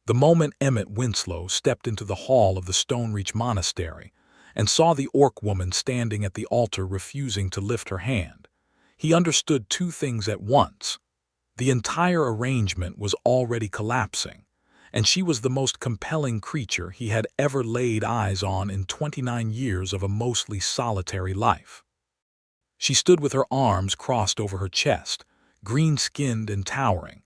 The moment Emmett Winslow stepped into the hall of the Stonereach Monastery and saw the orc woman standing at the altar refusing to lift her hand, he understood two things at once. The entire arrangement was already collapsing, and she was the most compelling creature he had ever laid eyes on in 29 years of a mostly solitary life. She stood with her arms crossed over her chest, green-skinned and towering,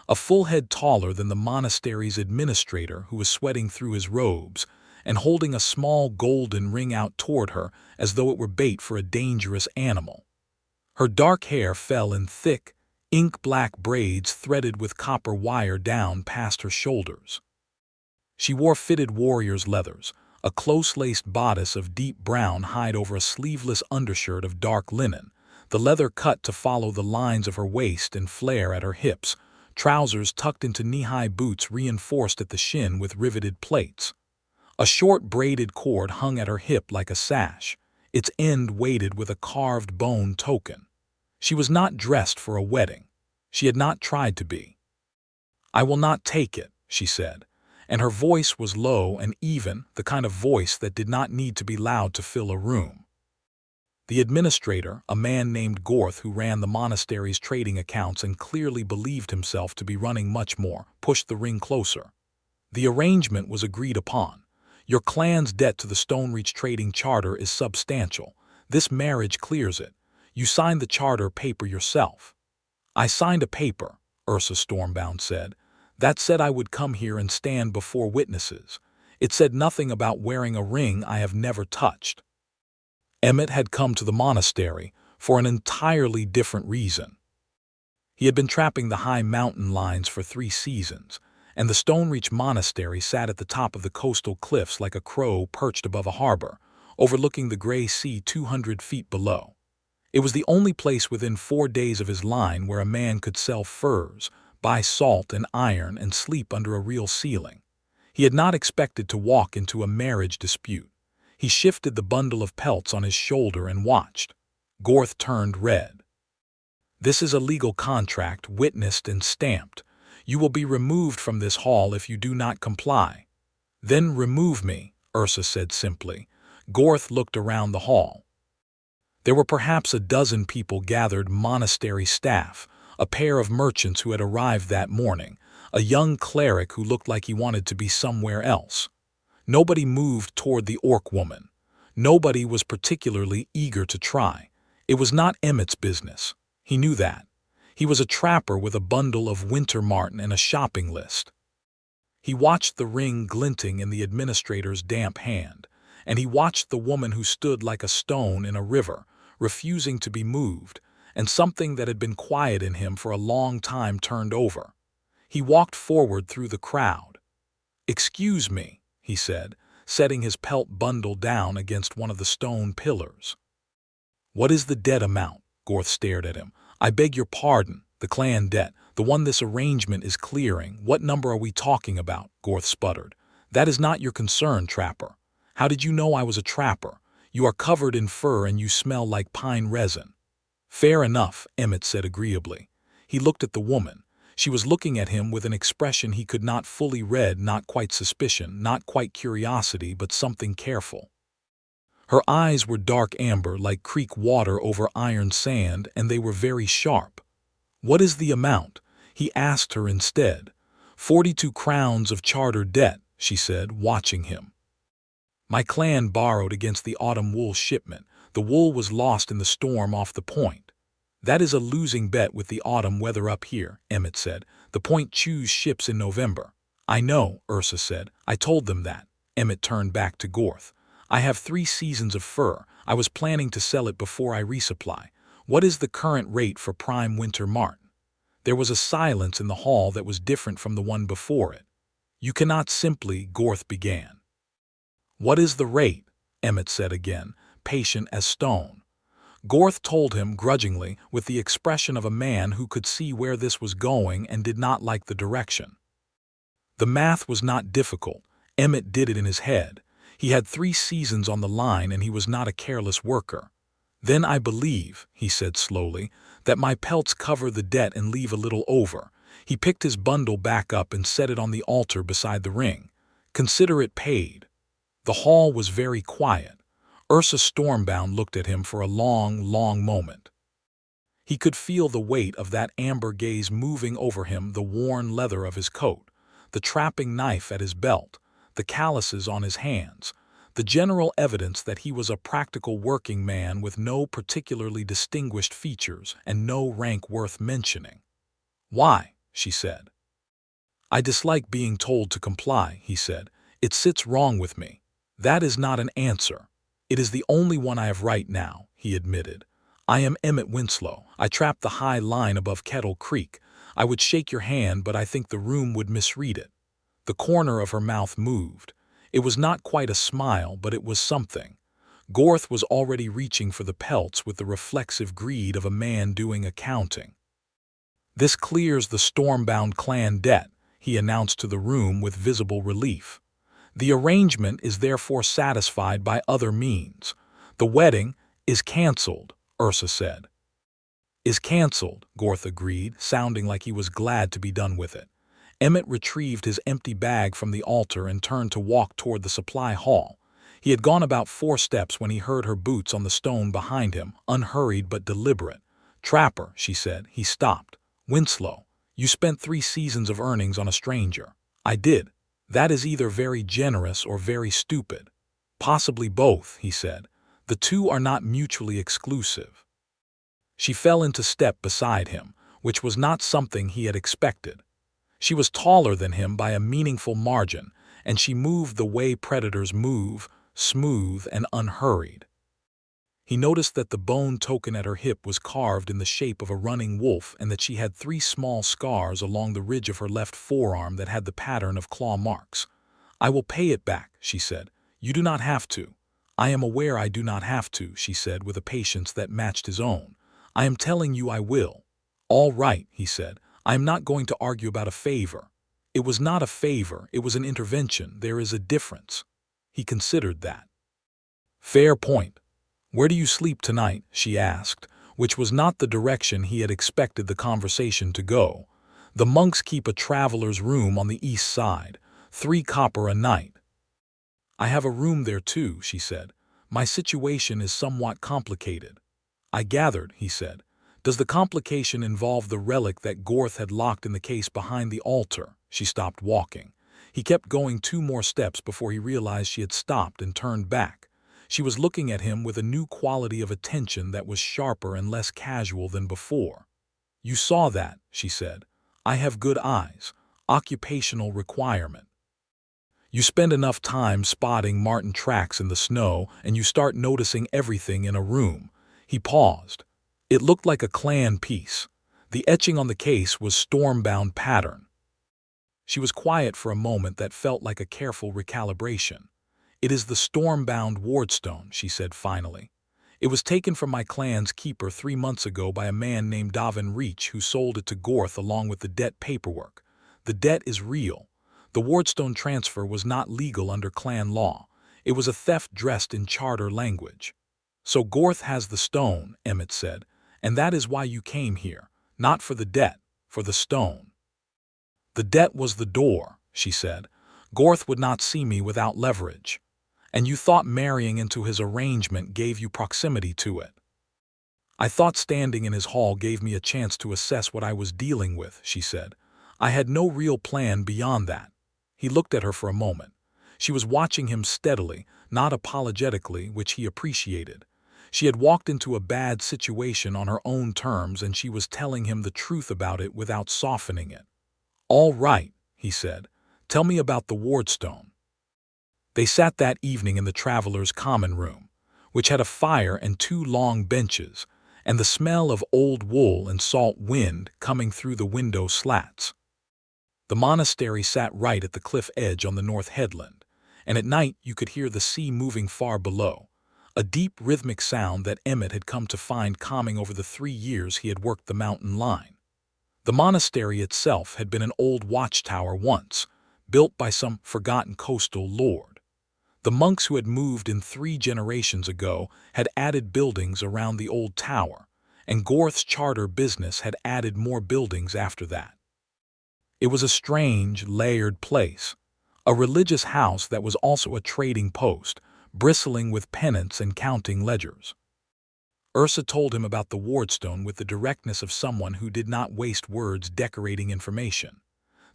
a full head taller than the monastery's administrator who was sweating through his robes, and holding a small golden ring out toward her as though it were bait for a dangerous animal. Her dark hair fell in thick, ink-black braids threaded with copper wire down past her shoulders. She wore fitted warrior's leathers, a close-laced bodice of deep brown hide over a sleeveless undershirt of dark linen, the leather cut to follow the lines of her waist and flare at her hips, trousers tucked into knee-high boots reinforced at the shin with riveted plates. A short braided cord hung at her hip like a sash, its end weighted with a carved bone token. She was not dressed for a wedding. She had not tried to be. "I will not take it," she said, and her voice was low and even, the kind of voice that did not need to be loud to fill a room. The administrator, a man named Gorth who ran the monastery's trading accounts and clearly believed himself to be running much more, pushed the ring closer. "The arrangement was agreed upon. Your clan's debt to the Stonereach trading charter is substantial. This marriage clears it. You signed the charter paper yourself." "I signed a paper," Ursa Stormbound said, "that said I would come here and stand before witnesses. It said nothing about wearing a ring I have never touched." Emmett had come to the monastery for an entirely different reason. He had been trapping the high mountain lines for 3 seasons, and the Stonereach Monastery sat at the top of the coastal cliffs like a crow perched above a harbor, overlooking the gray sea 200 feet below. It was the only place within 4 days of his line where a man could sell furs, buy salt and iron, and sleep under a real ceiling. He had not expected to walk into a marriage dispute. He shifted the bundle of pelts on his shoulder and watched. Gorth turned red. "This is a legal contract, witnessed and stamped. You will be removed from this hall if you do not comply." "Then remove me," Ursa said simply. Gorth looked around the hall. There were perhaps a dozen people gathered: monastery staff, a pair of merchants who had arrived that morning, a young cleric who looked like he wanted to be somewhere else. Nobody moved toward the orc woman. Nobody was particularly eager to try. It was not Emmett's business. He knew that. He was a trapper with a bundle of winter marten and a shopping list. He watched the ring glinting in the administrator's damp hand, and he watched the woman who stood like a stone in a river, refusing to be moved, and something that had been quiet in him for a long time turned over. He walked forward through the crowd. "Excuse me," he said, setting his pelt bundle down against one of the stone pillars. "What is the debt amount?" Gorth stared at him. "I beg your pardon, the clan debt, the one this arrangement is clearing. What number are we talking about?" Gorth sputtered. "That is not your concern, trapper. How did you know I was a trapper? You are covered in fur and you smell like pine resin." "Fair enough," Emmett said agreeably. He looked at the woman. She was looking at him with an expression he could not fully read, not quite suspicion, not quite curiosity, but something careful. Her eyes were dark amber like creek water over iron sand, and they were very sharp. "What is the amount?" he asked her instead. 42 crowns of charter debt," she said, watching him. "My clan borrowed against the autumn wool shipment. The wool was lost in the storm off the point." "That is a losing bet with the autumn weather up here," Emmett said. "The point chews ships in November." "I know," Ursa said. "I told them that." Emmett turned back to Gorth. "I have 3 seasons of fur. I was planning to sell it before I resupply. What is the current rate for prime winter marten?" There was a silence in the hall that was different from the one before it. "You cannot simply," Gorth began. "What is the rate?" Emmett said again, patient as stone. Gorth told him grudgingly, with the expression of a man who could see where this was going and did not like the direction. The math was not difficult. Emmett did it in his head. He had 3 seasons on the line and he was not a careless worker. "Then I believe," he said slowly, "that my pelts cover the debt and leave a little over. He picked his bundle back up and set it on the altar beside the ring. Consider it paid. The hall was very quiet. Ursa Stormbound looked at him for a long, long moment. He could feel the weight of that amber gaze moving over him, the worn leather of his coat, the trapping knife at his belt, the calluses on his hands, the general evidence that he was a practical working man with no particularly distinguished features and no rank worth mentioning. "Why?" she said. "I dislike being told to comply," he said. "It sits wrong with me." "That is not an answer. It is the only one I have right now," he admitted. "I am Emmett Winslow. I trapped the high line above Kettle Creek. I would shake your hand, but I think the room would misread it." The corner of her mouth moved. It was not quite a smile, but it was something. Gorth was already reaching for the pelts with the reflexive greed of a man doing accounting. "This clears the Stormbound clan debt," he announced to the room with visible relief. "The arrangement is therefore satisfied by other means. The wedding is cancelled," Ursa said. "Is cancelled," Gorth agreed, sounding like he was glad to be done with it. Emmett retrieved his empty bag from the altar and turned to walk toward the supply hall. He had gone about 4 steps when he heard her boots on the stone behind him, unhurried but deliberate. "Trapper," she said. He stopped. "Winslow, you spent 3 seasons of earnings on a stranger." "I did." "That is either very generous or very stupid." "Possibly both," he said. "The two are not mutually exclusive." She fell into step beside him, which was not something he had expected. She was taller than him by a meaningful margin, and she moved the way predators move, smooth and unhurried. He noticed that the bone token at her hip was carved in the shape of a running wolf and that she had 3 small scars along the ridge of her left forearm that had the pattern of claw marks. "I will pay it back," she said. "You do not have to." "I am aware I do not have to," she said with a patience that matched his own. "I am telling you I will." "All right," he said. "I am not going to argue about a favor." "It was not a favor, it was an intervention. There is a difference." He considered that. "Fair point. Where do you sleep tonight?" she asked, which was not the direction he had expected the conversation to go. "The monks keep a traveler's room on the east side, 3 copper a night." "I have a room there too," she said. "My situation is somewhat complicated." "I gathered," he said. "Does the complication involve the relic that Gorth had locked in the case behind the altar?" She stopped walking. He kept going 2 more steps before he realized she had stopped and turned back. She was looking at him with a new quality of attention that was sharper and less casual than before. "You saw that," she said. "I have good eyes. Occupational requirement. You spend enough time spotting marten tracks in the snow and you start noticing everything in a room." He paused. It looked like a clan piece. The etching on the case was Stormbound pattern. She was quiet for a moment that felt like a careful recalibration. "It is the Stormbound wardstone," she said finally. "It was taken from my clan's keeper 3 months ago by a man named Davin Reach who sold it to Gorth along with the debt paperwork. The debt is real. The wardstone transfer was not legal under clan law. It was a theft dressed in charter language." "So Gorth has the stone," Emmett said, "and that is why you came here, not for the debt, for the stone." "The debt was the door," she said. "Gorth would not see me without leverage. And you thought marrying into his arrangement gave you proximity to it." "I thought standing in his hall gave me a chance to assess what I was dealing with," she said. "I had no real plan beyond that." He looked at her for a moment. She was watching him steadily, not apologetically, which he appreciated. She had walked into a bad situation on her own terms and she was telling him the truth about it without softening it. "All right," he said. "Tell me about the wardstone." They sat that evening in the traveler's common room, which had a fire and 2 long benches, and the smell of old wool and salt wind coming through the window slats. The monastery sat right at the cliff edge on the north headland, and at night you could hear the sea moving far below, a deep rhythmic sound that Emmett had come to find calming over the 3 years he had worked the mountain line. The monastery itself had been an old watchtower once, built by some forgotten coastal lord. The monks who had moved in 3 generations ago had added buildings around the old tower, and Gorth's charter business had added more buildings after that. It was a strange, layered place, a religious house that was also a trading post, bristling with pennants and counting ledgers. Ursa told him about the wardstone with the directness of someone who did not waste words decorating information.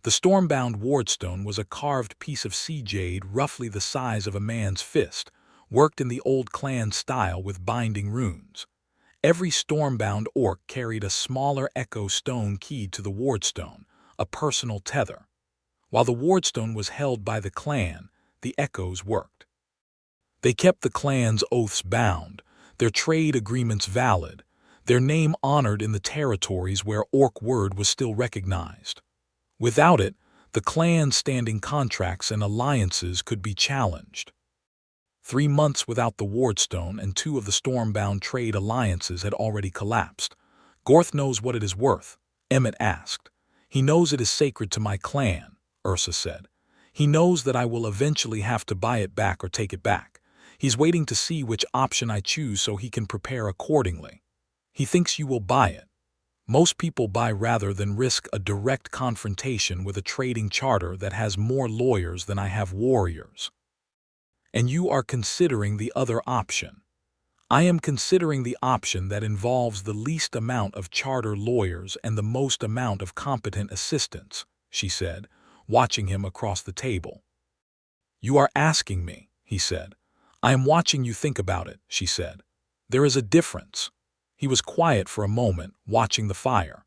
The stormbound wardstone was a carved piece of sea jade roughly the size of a man's fist, worked in the old clan style with binding runes. Every stormbound orc carried a smaller echo stone keyed to the wardstone, a personal tether. While the wardstone was held by the clan, the echoes worked. They kept the clan's oaths bound, their trade agreements valid, their name honored in the territories where orc word was still recognized. Without it, the clan's standing contracts and alliances could be challenged. 3 months without the wardstone and 2 of the stormbound trade alliances had already collapsed. "Gorth knows what it is worth," Emmett asked. "He knows it is sacred to my clan," Ursa said. "He knows that I will eventually have to buy it back or take it back. He's waiting to see which option I choose so he can prepare accordingly. He thinks you will buy it. Most people buy rather than risk a direct confrontation with a trading charter that has more lawyers than I have warriors. And you are considering the other option." "I am considering the option that involves the least amount of charter lawyers and the most amount of competent assistants," she said, watching him across the table. "You are asking me," he said. "I am watching you think about it," she said. "There is a difference." He was quiet for a moment, watching the fire.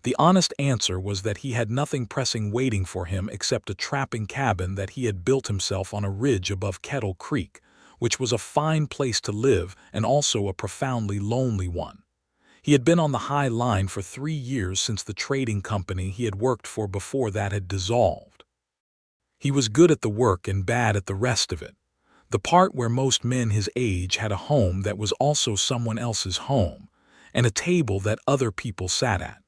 The honest answer was that he had nothing pressing waiting for him except a trapping cabin that he had built himself on a ridge above Kettle Creek, which was a fine place to live and also a profoundly lonely one. He had been on the high line for 3 years since the trading company he had worked for before that had dissolved. He was good at the work and bad at the rest of it. The part where most men his age had a home that was also someone else's home, and a table that other people sat at.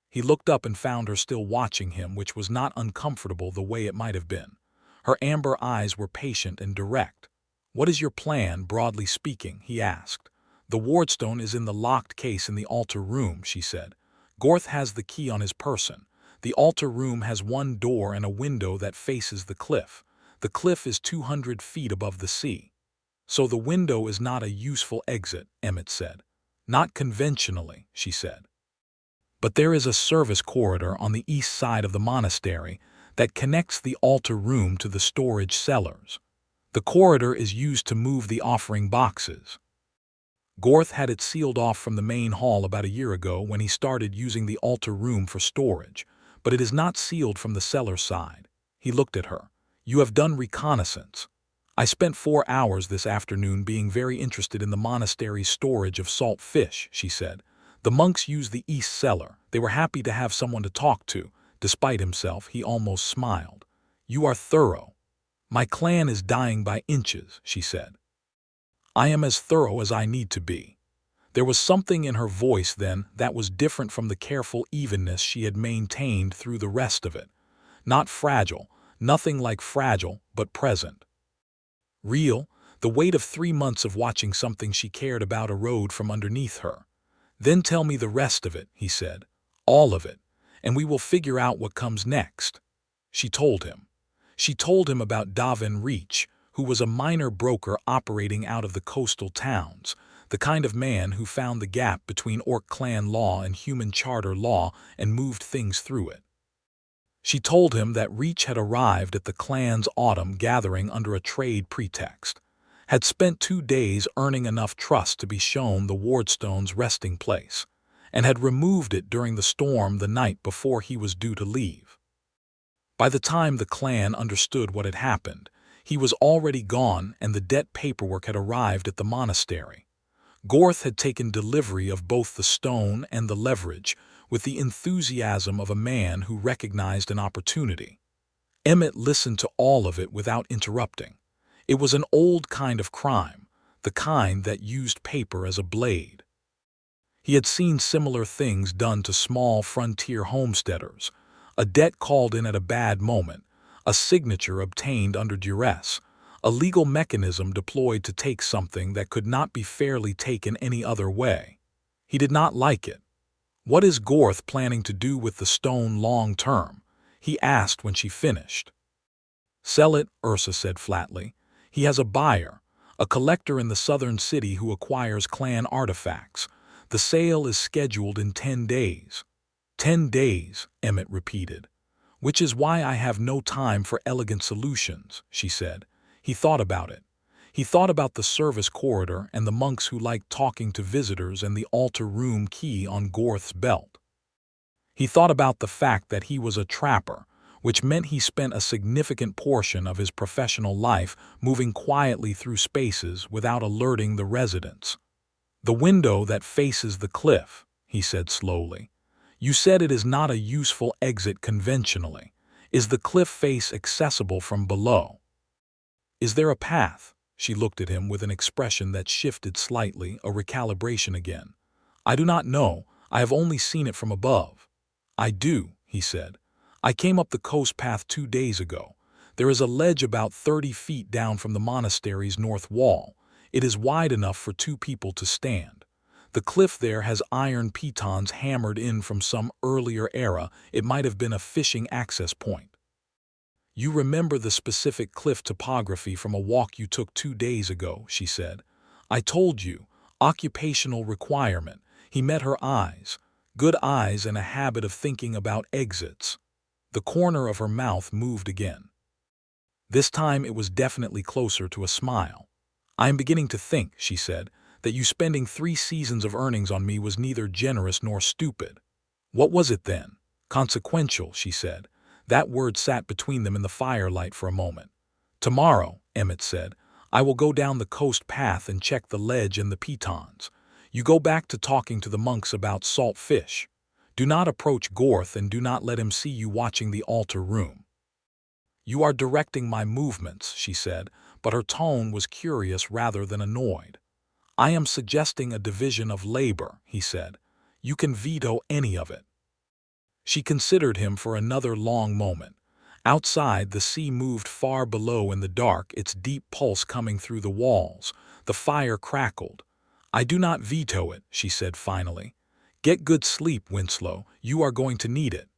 He looked up and found her still watching him, which was not uncomfortable the way it might have been. Her amber eyes were patient and direct. "What is your plan, broadly speaking?" he asked. "The wardstone is in the locked case in the altar room," she said. "Gorth has the key on his person. The altar room has one door and a window that faces the cliff. The cliff is 200 feet above the sea. So the window is not a useful exit," Emmett said. "Not conventionally," she said. "But there is a service corridor on the east side of the monastery that connects the altar room to the storage cellars. The corridor is used to move the offering boxes. Gorth had it sealed off from the main hall about a year ago when he started using the altar room for storage, but it is not sealed from the cellar side." He looked at her. "You have done reconnaissance." "I spent 4 hours this afternoon being very interested in the monastery's storage of salt fish," she said. "The monks use the east cellar. They were happy to have someone to talk to." Despite himself, he almost smiled. "You are thorough." "My clan is dying by inches," she said. "I am as thorough as I need to be." There was something in her voice then that was different from the careful evenness she had maintained through the rest of it. Not fragile, nothing like fragile, but present. Real, the weight of 3 months of watching something she cared about erode from underneath her. "Then tell me the rest of it," he said. "All of it, and we will figure out what comes next." She told him. She told him about Davin Reach, who was a minor broker operating out of the coastal towns, the kind of man who found the gap between Orc clan law and human charter law and moved things through it. She told him that Reach had arrived at the clan's autumn gathering under a trade pretext, had spent 2 days earning enough trust to be shown the wardstone's resting place, and had removed it during the storm the night before he was due to leave. By the time the clan understood what had happened, he was already gone and the debt paperwork had arrived at the monastery. Gorth had taken delivery of both the stone and the leverage with the enthusiasm of a man who recognized an opportunity. Emmett listened to all of it without interrupting. It was an old kind of crime, the kind that used paper as a blade. He had seen similar things done to small frontier homesteaders, a debt called in at a bad moment, a signature obtained under duress, a legal mechanism deployed to take something that could not be fairly taken any other way. He did not like it. What is Gorth planning to do with the stone long term? he asked when she finished. "Sell it," Ursa said flatly. "He has a buyer, a collector in the southern city who acquires clan artifacts. The sale is scheduled in 10 days. 10 days, Emmett repeated. "Which is why I have no time for elegant solutions," she said. He thought about it. He thought about the service corridor and the monks who liked talking to visitors and the altar room key on Gorth's belt. He thought about the fact that he was a trapper, which meant he spent a significant portion of his professional life moving quietly through spaces without alerting the residents. "The window that faces the cliff," he said slowly. "You said it is not a useful exit conventionally. Is the cliff face accessible from below? Is there a path?" She looked at him with an expression that shifted slightly, a recalibration again. "I do not know. I have only seen it from above." "I do," he said. "I came up the coast path 2 days ago. There is a ledge about 30 feet down from the monastery's north wall. It is wide enough for 2 people to stand. The cliff there has iron pitons hammered in from some earlier era. It might have been a fishing access point." "You remember the specific cliff topography from a walk you took 2 days ago," she said. "I told you, occupational requirement." He met her eyes, good eyes and a habit of thinking about exits. The corner of her mouth moved again. This time it was definitely closer to a smile. "I am beginning to think," she said, "that you spending 3 seasons of earnings on me was neither generous nor stupid." "What was it then?" "Consequential," she said. That word sat between them in the firelight for a moment. "Tomorrow," Emmett said, "I will go down the coast path and check the ledge and the pitons. You go back to talking to the monks about salt fish. Do not approach Gorth and do not let him see you watching the altar room." "You are directing my movements," she said, but her tone was curious rather than annoyed. "I am suggesting a division of labor," he said. "You can veto any of it." She considered him for another long moment. Outside, the sea moved far below in the dark, its deep pulse coming through the walls. The fire crackled. "I do not veto it," she said finally. "Get good sleep, Winslow. You are going to need it."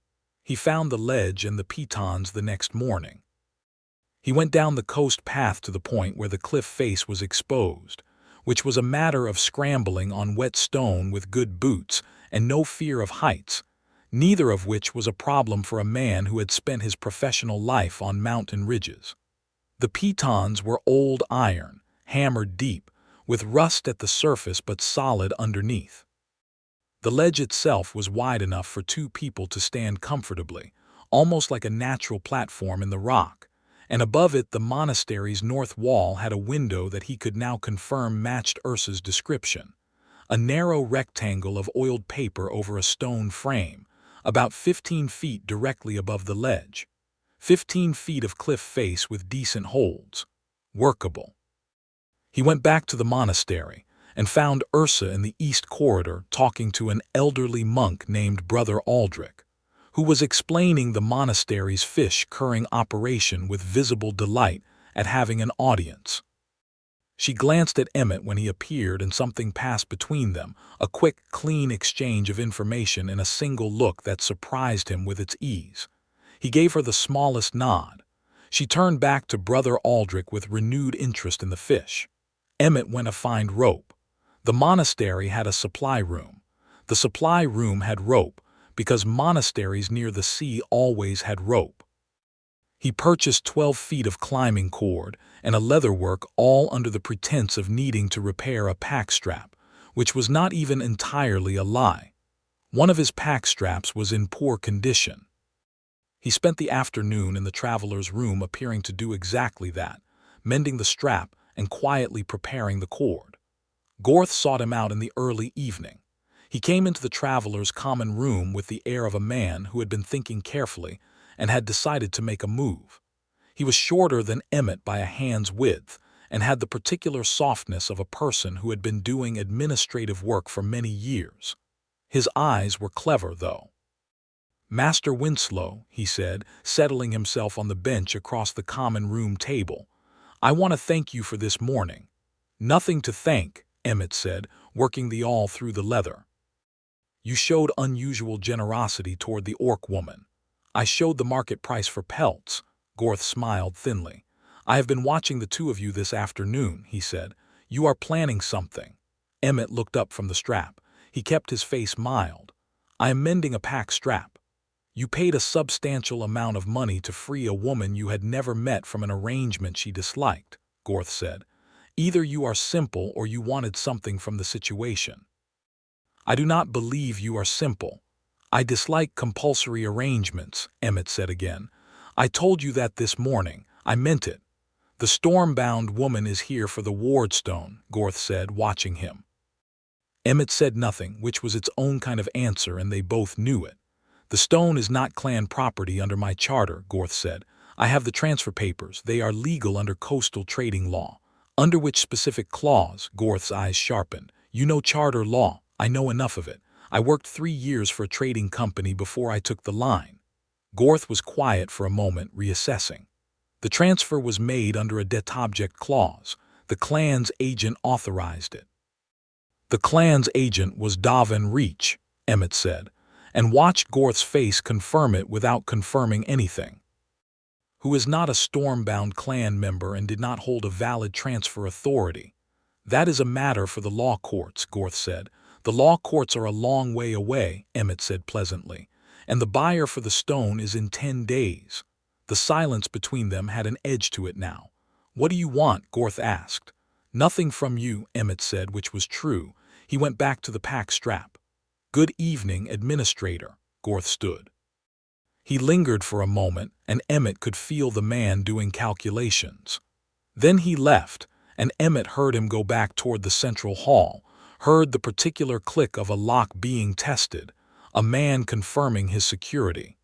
He found the ledge and the pitons the next morning. He went down the coast path to the point where the cliff face was exposed, which was a matter of scrambling on wet stone with good boots and no fear of heights, neither of which was a problem for a man who had spent his professional life on mountain ridges. The pitons were old iron, hammered deep, with rust at the surface but solid underneath. The ledge itself was wide enough for 2 people to stand comfortably, almost like a natural platform in the rock, and above it the monastery's north wall had a window that he could now confirm matched Ursa's description. A narrow rectangle of oiled paper over a stone frame, about 15 feet directly above the ledge. 15 feet of cliff face with decent holds. Workable. He went back to the monastery and found Ursa in the east corridor talking to an elderly monk named Brother Aldrich, who was explaining the monastery's fish-curing operation with visible delight at having an audience. She glanced at Emmett when he appeared and something passed between them, a quick, clean exchange of information in a single look that surprised him with its ease. He gave her the smallest nod. She turned back to Brother Aldrich with renewed interest in the fish. Emmett went to find rope. The monastery had a supply room. The supply room had rope, because monasteries near the sea always had rope. He purchased 12 feet of climbing cord and a leatherwork, all under the pretense of needing to repair a pack strap, which was not even entirely a lie. One of his pack straps was in poor condition. He spent the afternoon in the traveler's room appearing to do exactly that, mending the strap and quietly preparing the cord. Gorth sought him out in the early evening. He came into the traveler's common room with the air of a man who had been thinking carefully and had decided to make a move. He was shorter than Emmett by a hand's width and had the particular softness of a person who had been doing administrative work for many years. His eyes were clever, though. "Master Winslow," he said, settling himself on the bench across the common room table, "I want to thank you for this morning." "Nothing to thank," Emmett said, working the awl through the leather. "You showed unusual generosity toward the orc woman. I showed the market price for pelts. Gorth smiled thinly. I have been watching the two of you this afternoon, he said. You are planning something. Emmett looked up from the strap. He kept his face mild. I am mending a pack strap. You paid a substantial amount of money to free a woman you had never met from an arrangement she disliked, Gorth said. Either you are simple or you wanted something from the situation. I do not believe you are simple. I dislike compulsory arrangements, Emmett said again. I told you that this morning. I meant it. The Stormbound woman is here for the wardstone, Gorth said, watching him. Emmett said nothing, which was its own kind of answer, and they both knew it. The stone is not clan property under my charter, Gorth said. I have the transfer papers. They are legal under coastal trading law. Under which specific clause? Gorth's eyes sharpened. You know charter law. I know enough of it. I worked 3 years for a trading company before I took the line. Gorth was quiet for a moment, reassessing. The transfer was made under a det object clause. The clan's agent authorized it. The clan's agent was Davin Reach, Emmett said, and watched Gorth's face confirm it without confirming anything. Who is not a Stormbound clan member and did not hold a valid transfer authority. That is a matter for the law courts, Gorth said. The law courts are a long way away, Emmett said pleasantly, and the buyer for the stone is in 10 days. The silence between them had an edge to it now. What do you want? Gorth asked. Nothing from you, Emmett said, which was true. He went back to the pack strap. Good evening, Administrator. Gorth stood. He lingered for a moment, and Emmett could feel the man doing calculations. Then he left, and Emmett heard him go back toward the central hall, heard the particular click of a lock being tested, a man confirming his security.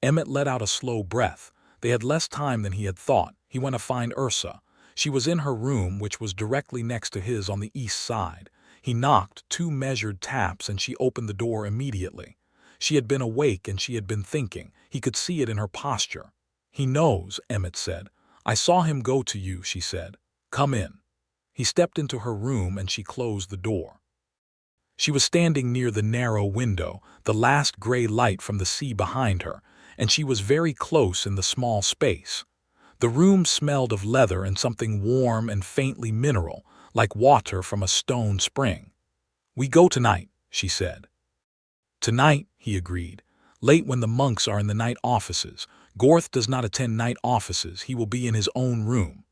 Emmett let out a slow breath. They had less time than he had thought. He went to find Ursa. She was in her room, which was directly next to his on the east side. He knocked 2 measured taps, and she opened the door immediately. She had been awake and she had been thinking. He could see it in her posture. He knows, Emmett said. I saw him go to you, she said. Come in. He stepped into her room and she closed the door. She was standing near the narrow window, the last gray light from the sea behind her, and she was very close in the small space. The room smelled of leather and something warm and faintly mineral, like water from a stone spring. We go tonight, she said. Tonight, he agreed. Late when the monks are in the night offices. Gorth does not attend night offices. He will be in his own room.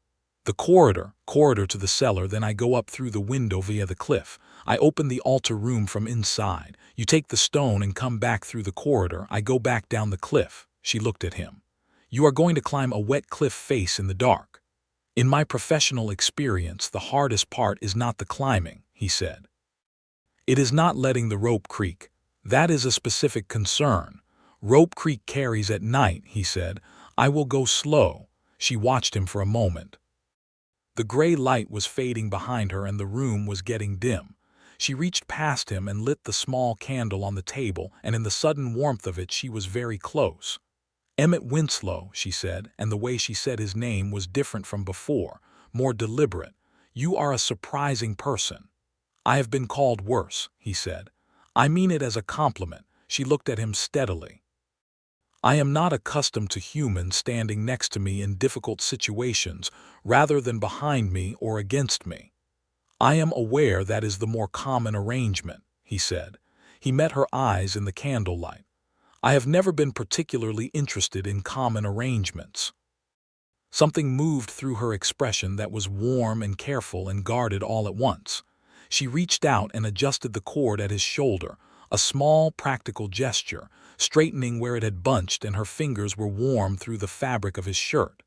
The corridor to the cellar, then I go up through the window via the cliff. I open the altar room from inside. You take the stone and come back through the corridor. I go back down the cliff. She looked at him. You are going to climb a wet cliff face in the dark. In my professional experience, the hardest part is not the climbing, he said. It is not letting the rope creak. That is a specific concern. Rope creak carries at night, he said. I will go slow. She watched him for a moment. The gray light was fading behind her and the room was getting dim. She reached past him and lit the small candle on the table, and in the sudden warmth of it she was very close. Emmett Winslow, she said, and the way she said his name was different from before, more deliberate. You are a surprising person. I have been called worse, he said. I mean it as a compliment. She looked at him steadily. I am not accustomed to humans standing next to me in difficult situations rather than behind me or against me. I am aware that is the more common arrangement, he said. He met her eyes in the candlelight. I have never been particularly interested in common arrangements. Something moved through her expression that was warm and careful and guarded all at once. She reached out and adjusted the cord at his shoulder, a small, practical gesture, straightening where it had bunched, and her fingers were warm through the fabric of his shirt.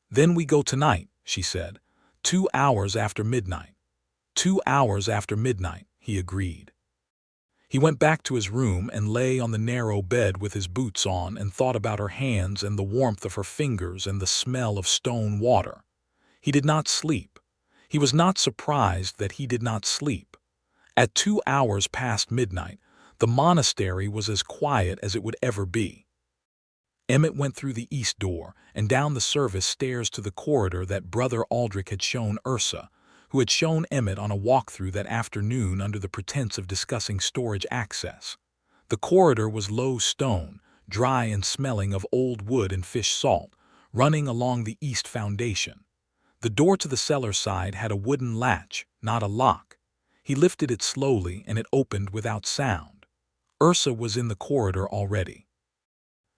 Then we go tonight, she said. 2 hours after midnight. 2 hours after midnight, he agreed. He went back to his room and lay on the narrow bed with his boots on and thought about her hands and the warmth of her fingers and the smell of stone water. He did not sleep. He was not surprised that he did not sleep. At 2 hours past midnight, the monastery was as quiet as it would ever be. Emmett went through the east door and down the service stairs to the corridor that Brother Aldrich had shown Ursa, who had shown Emmett on a walkthrough that afternoon under the pretense of discussing storage access. The corridor was low stone, dry and smelling of old wood and fish salt, running along the east foundation. The door to the cellar side had a wooden latch, not a lock. He lifted it slowly and it opened without sound. Ursa was in the corridor already.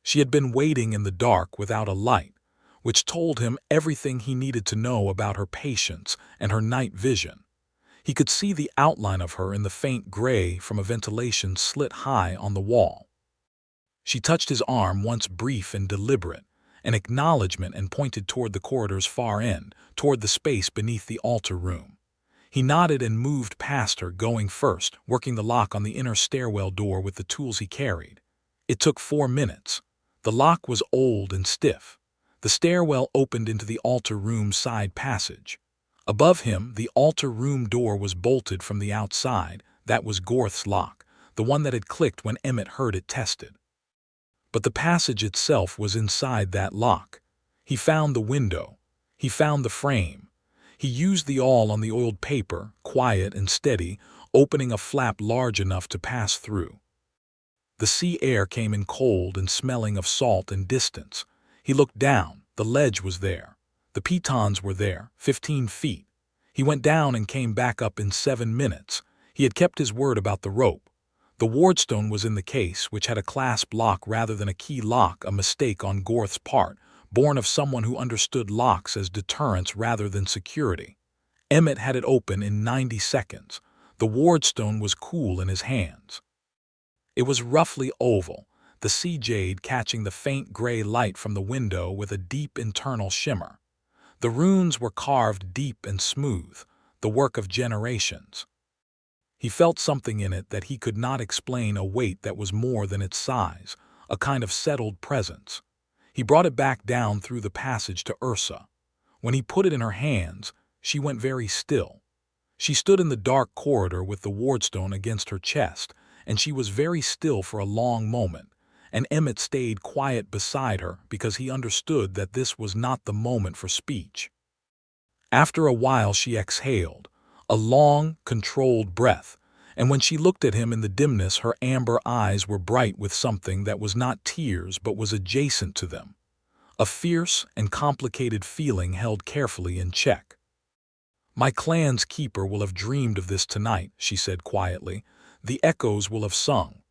She had been waiting in the dark without a light, which told him everything he needed to know about her patience and her night vision. He could see the outline of her in the faint gray from a ventilation slit high on the wall. She touched his arm once, brief and deliberate, an acknowledgement, and pointed toward the corridor's far end, toward the space beneath the altar room. He nodded and moved past her, going first, working the lock on the inner stairwell door with the tools he carried. It took 4 minutes. The lock was old and stiff. The stairwell opened into the altar room side passage. Above him, the altar room door was bolted from the outside. That was Gorth's lock, the one that had clicked when Emmett heard it tested. But the passage itself was inside that lock. He found the window. He found the frame. He used the awl on the oiled paper, quiet and steady, opening a flap large enough to pass through. The sea air came in cold and smelling of salt and distance. He looked down. The ledge was there. The pitons were there, 15 feet. He went down and came back up in 7 minutes. He had kept his word about the rope. The wardstone was in the case, which had a clasp lock rather than a key lock, a mistake on Gorth's part, born of someone who understood locks as deterrence rather than security. Emmett had it open in 90 seconds. The wardstone was cool in his hands. It was roughly oval, the sea jade catching the faint gray light from the window with a deep internal shimmer. The runes were carved deep and smooth, the work of generations. He felt something in it that he could not explain, a weight that was more than its size, a kind of settled presence. He brought it back down through the passage to Ursa. When he put it in her hands, she went very still. She stood in the dark corridor with the wardstone against her chest, and she was very still for a long moment, and Emmett stayed quiet beside her because he understood that this was not the moment for speech. After a while she exhaled, a long, controlled breath, and when she looked at him in the dimness, her amber eyes were bright with something that was not tears but was adjacent to them. A fierce and complicated feeling held carefully in check. "My clan's keeper will have dreamed of this tonight," she said quietly. "The echoes will have sung."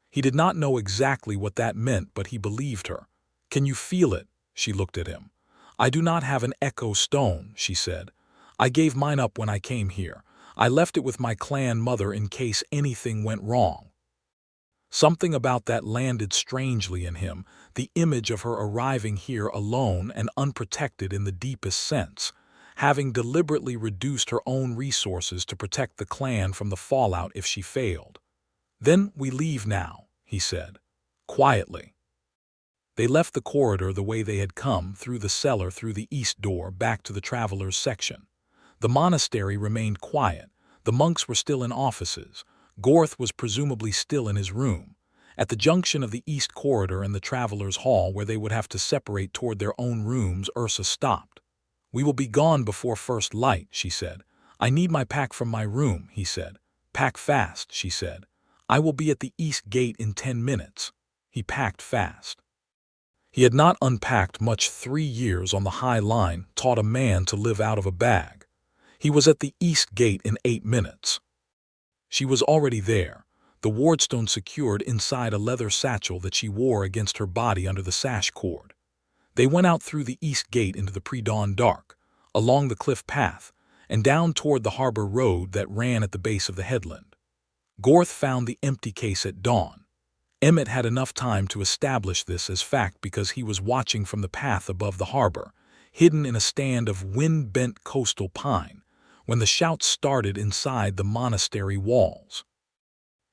He did not know exactly what that meant, but he believed her. "Can you feel it?" She looked at him. "I do not have an echo stone," she said. "I gave mine up when I came here. I left it with my clan mother in case anything went wrong." Something about that landed strangely in him, the image of her arriving here alone and unprotected in the deepest sense, having deliberately reduced her own resources to protect the clan from the fallout if she failed. "Then we leave now," he said, quietly. They left the corridor the way they had come, through the cellar, through the east door, back to the travelers' section. The monastery remained quiet. The monks were still in offices. Gorth was presumably still in his room. At the junction of the east corridor and the travelers' hall, where they would have to separate toward their own rooms, Ursa stopped. "We will be gone before first light," she said. "I need my pack from my room," he said. "Pack fast," she said. "I will be at the east gate in 10 minutes. He packed fast. He had not unpacked much. 3 years on the High Line taught a man to live out of a bag. He was at the east gate in 8 minutes. She was already there, the wardstone secured inside a leather satchel that she wore against her body under the sash cord. They went out through the east gate into the pre-dawn dark, along the cliff path, and down toward the harbor road that ran at the base of the headland. Gorth found the empty case at dawn. Emmett had enough time to establish this as fact because he was watching from the path above the harbor, hidden in a stand of wind-bent coastal pine, when the shouts started inside the monastery walls.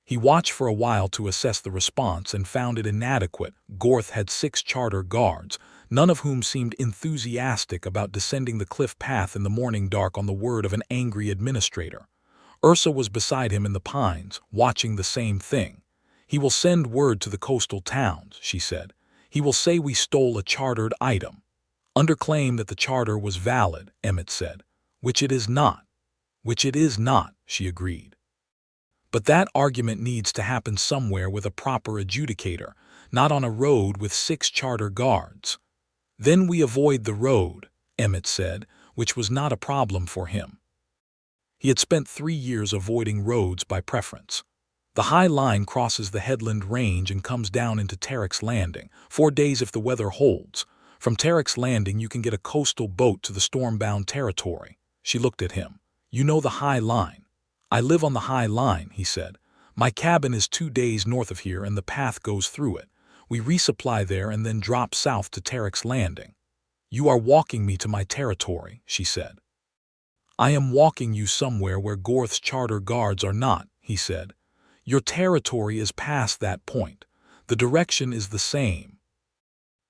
He watched for a while to assess the response and found it inadequate. Gorth had 6 charter guards, none of whom seemed enthusiastic about descending the cliff path in the morning dark on the word of an angry administrator. Ursa was beside him in the pines, watching the same thing. "He will send word to the coastal towns," she said. "He will say we stole a chartered item." "Under claim that the charter was valid," Emmett said. "Which it is not." "Which it is not," she agreed. "But that argument needs to happen somewhere with a proper adjudicator, not on a road with 6 charter guards. Then we avoid the road, Emmett said, which was not a problem for him. He had spent 3 years avoiding roads by preference. The High Line crosses the Headland Range and comes down into Tarek's Landing, 4 days if the weather holds. From Tarek's Landing you can get a coastal boat to the Stormbound territory. She looked at him. You know the High Line. I live on the High Line, he said. My cabin is 2 days north of here and the path goes through it. We resupply there and then drop south to Tarek's Landing. You are walking me to my territory, she said. I am walking you somewhere where Gorth's charter guards are not, he said. Your territory is past that point. The direction is the same.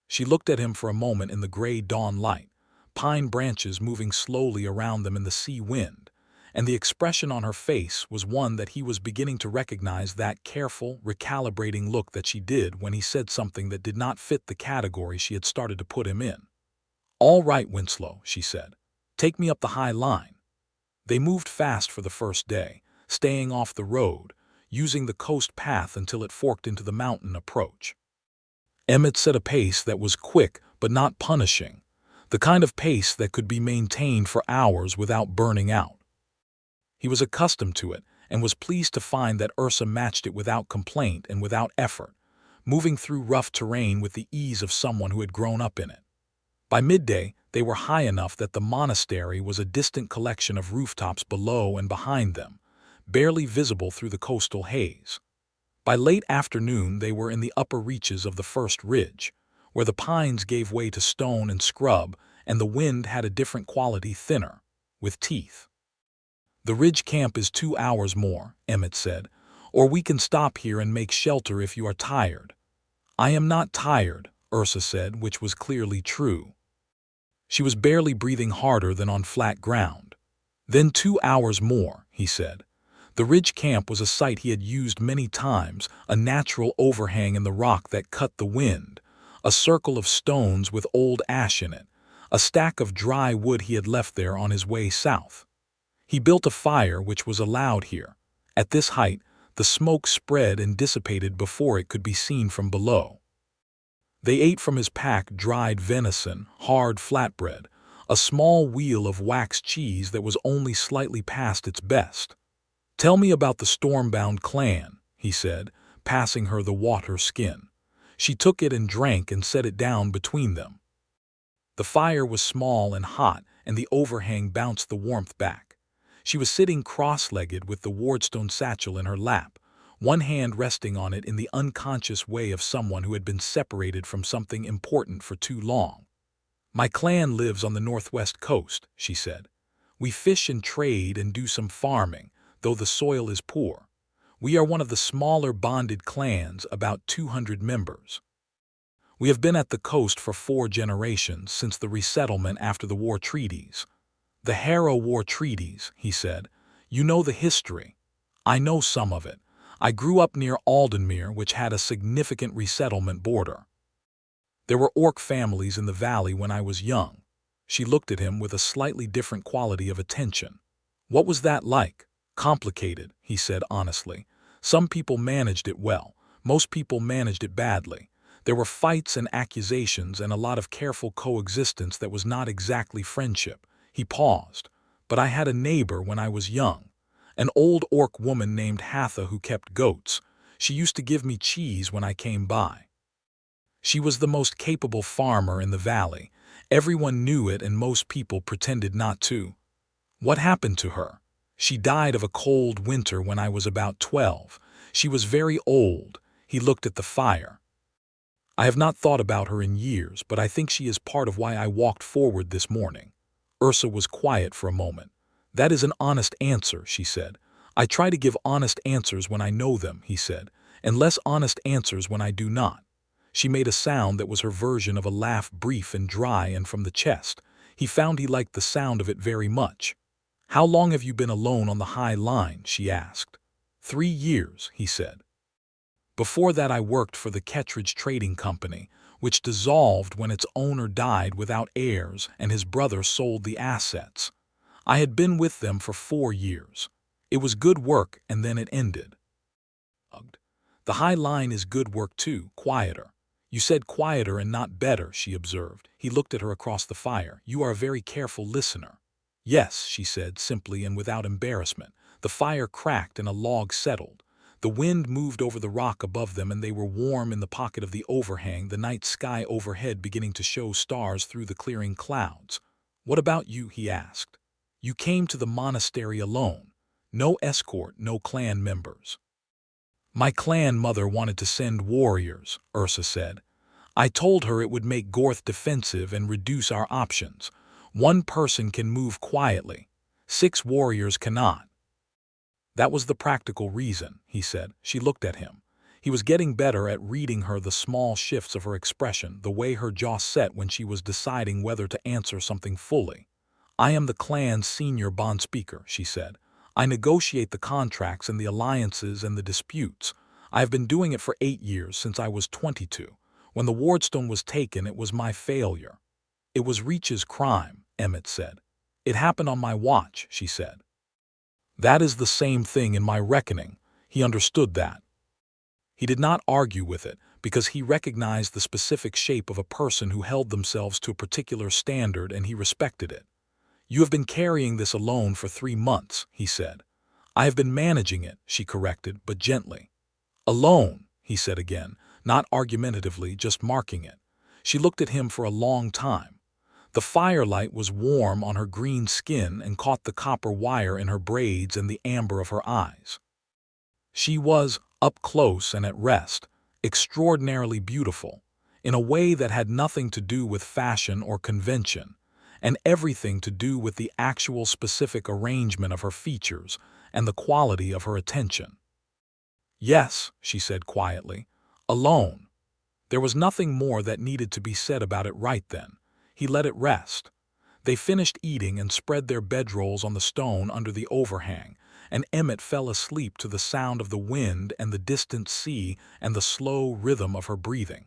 She looked at him for a moment in the gray dawn light, pine branches moving slowly around them in the sea wind, and the expression on her face was one that he was beginning to recognize, that careful, recalibrating look that she did when he said something that did not fit the category she had started to put him in. All right, Winslow, she said. Take me up the High Line. They moved fast for the first day, staying off the road, using the coast path until it forked into the mountain approach. Emmett set a pace that was quick but not punishing, the kind of pace that could be maintained for hours without burning out. He was accustomed to it and was pleased to find that Ursa matched it without complaint and without effort, moving through rough terrain with the ease of someone who had grown up in it. By midday, they were high enough that the monastery was a distant collection of rooftops below and behind them, barely visible through the coastal haze. By late afternoon they were in the upper reaches of the first ridge, where the pines gave way to stone and scrub, and the wind had a different quality, thinner, with teeth. The ridge camp is 2 hours more, Emmett said, or we can stop here and make shelter if you are tired. I am not tired, Ursa said, which was clearly true. She was barely breathing harder than on flat ground. Then 2 hours more, he said. The ridge camp was a site he had used many times, a natural overhang in the rock that cut the wind, a circle of stones with old ash in it, a stack of dry wood he had left there on his way south. He built a fire which was allowed here. At this height, the smoke spread and dissipated before it could be seen from below. They ate from his pack dried venison, hard flatbread, a small wheel of wax cheese that was only slightly past its best. Tell me about the Stormbound clan, he said, passing her the water skin. She took it and drank and set it down between them. The fire was small and hot, and the overhang bounced the warmth back. She was sitting cross-legged with the wardstone satchel in her lap, one hand resting on it in the unconscious way of someone who had been separated from something important for too long. My clan lives on the northwest coast, she said. We fish and trade and do some farming, though the soil is poor. We are one of the smaller bonded clans, about 200 members. We have been at the coast for 4 generations since the resettlement after the war treaties. The Harrow War treaties, he said. You know the history. I know some of it. I grew up near Aldenmere, which had a significant resettlement border. There were orc families in the valley when I was young. She looked at him with a slightly different quality of attention. What was that like? Complicated, he said honestly. Some people managed it well. Most people managed it badly. There were fights and accusations and a lot of careful coexistence that was not exactly friendship. He paused. But I had a neighbor when I was young. An old orc woman named Hatha who kept goats. She used to give me cheese when I came by. She was the most capable farmer in the valley. Everyone knew it and most people pretended not to. What happened to her? She died of a cold winter when I was about 12. She was very old. He looked at the fire. I have not thought about her in years, but I think she is part of why I walked forward this morning. Ursa was quiet for a moment. That is an honest answer, she said. I try to give honest answers when I know them, he said, and less honest answers when I do not. She made a sound that was her version of a laugh, brief and dry and from the chest. He found he liked the sound of it very much. How long have you been alone on the High Line? She asked. 3 years, he said. Before that I worked for the Kettridge Trading Company, which dissolved when its owner died without heirs and his brother sold the assets. I had been with them for 4 years. It was good work and then it ended. The High Line is good work too, quieter. You said quieter and not better, she observed. He looked at her across the fire. You are a very careful listener. Yes, she said, simply and without embarrassment. The fire cracked and a log settled. The wind moved over the rock above them and they were warm in the pocket of the overhang, the night sky overhead beginning to show stars through the clearing clouds. What about you? He asked. You came to the monastery alone. No escort, no clan members. My clan mother wanted to send warriors, Ursa said. I told her it would make Gorth defensive and reduce our options. One person can move quietly. 6 warriors cannot. That was the practical reason, he said. She looked at him. He was getting better at reading her, the small shifts of her expression, the way her jaw set when she was deciding whether to answer something fully. I am the clan's senior bond speaker, she said. I negotiate the contracts and the alliances and the disputes. I have been doing it for 8 years, since I was 22. When the wardstone was taken, it was my failure. It was Reach's crime, Emmett said. It happened on my watch, she said. That is the same thing in my reckoning. He understood that. He did not argue with it, because he recognized the specific shape of a person who held themselves to a particular standard and he respected it. You have been carrying this alone for 3 months, he said. I have been managing it, she corrected, but gently. Alone, he said again, not argumentatively, just marking it. She looked at him for a long time. The firelight was warm on her green skin and caught the copper wire in her braids and the amber of her eyes. She was, up close and at rest, extraordinarily beautiful, in a way that had nothing to do with fashion or convention, and everything to do with the actual specific arrangement of her features and the quality of her attention. Yes, she said quietly, alone. There was nothing more that needed to be said about it right then. He let it rest. They finished eating and spread their bedrolls on the stone under the overhang, and Emmett fell asleep to the sound of the wind and the distant sea and the slow rhythm of her breathing.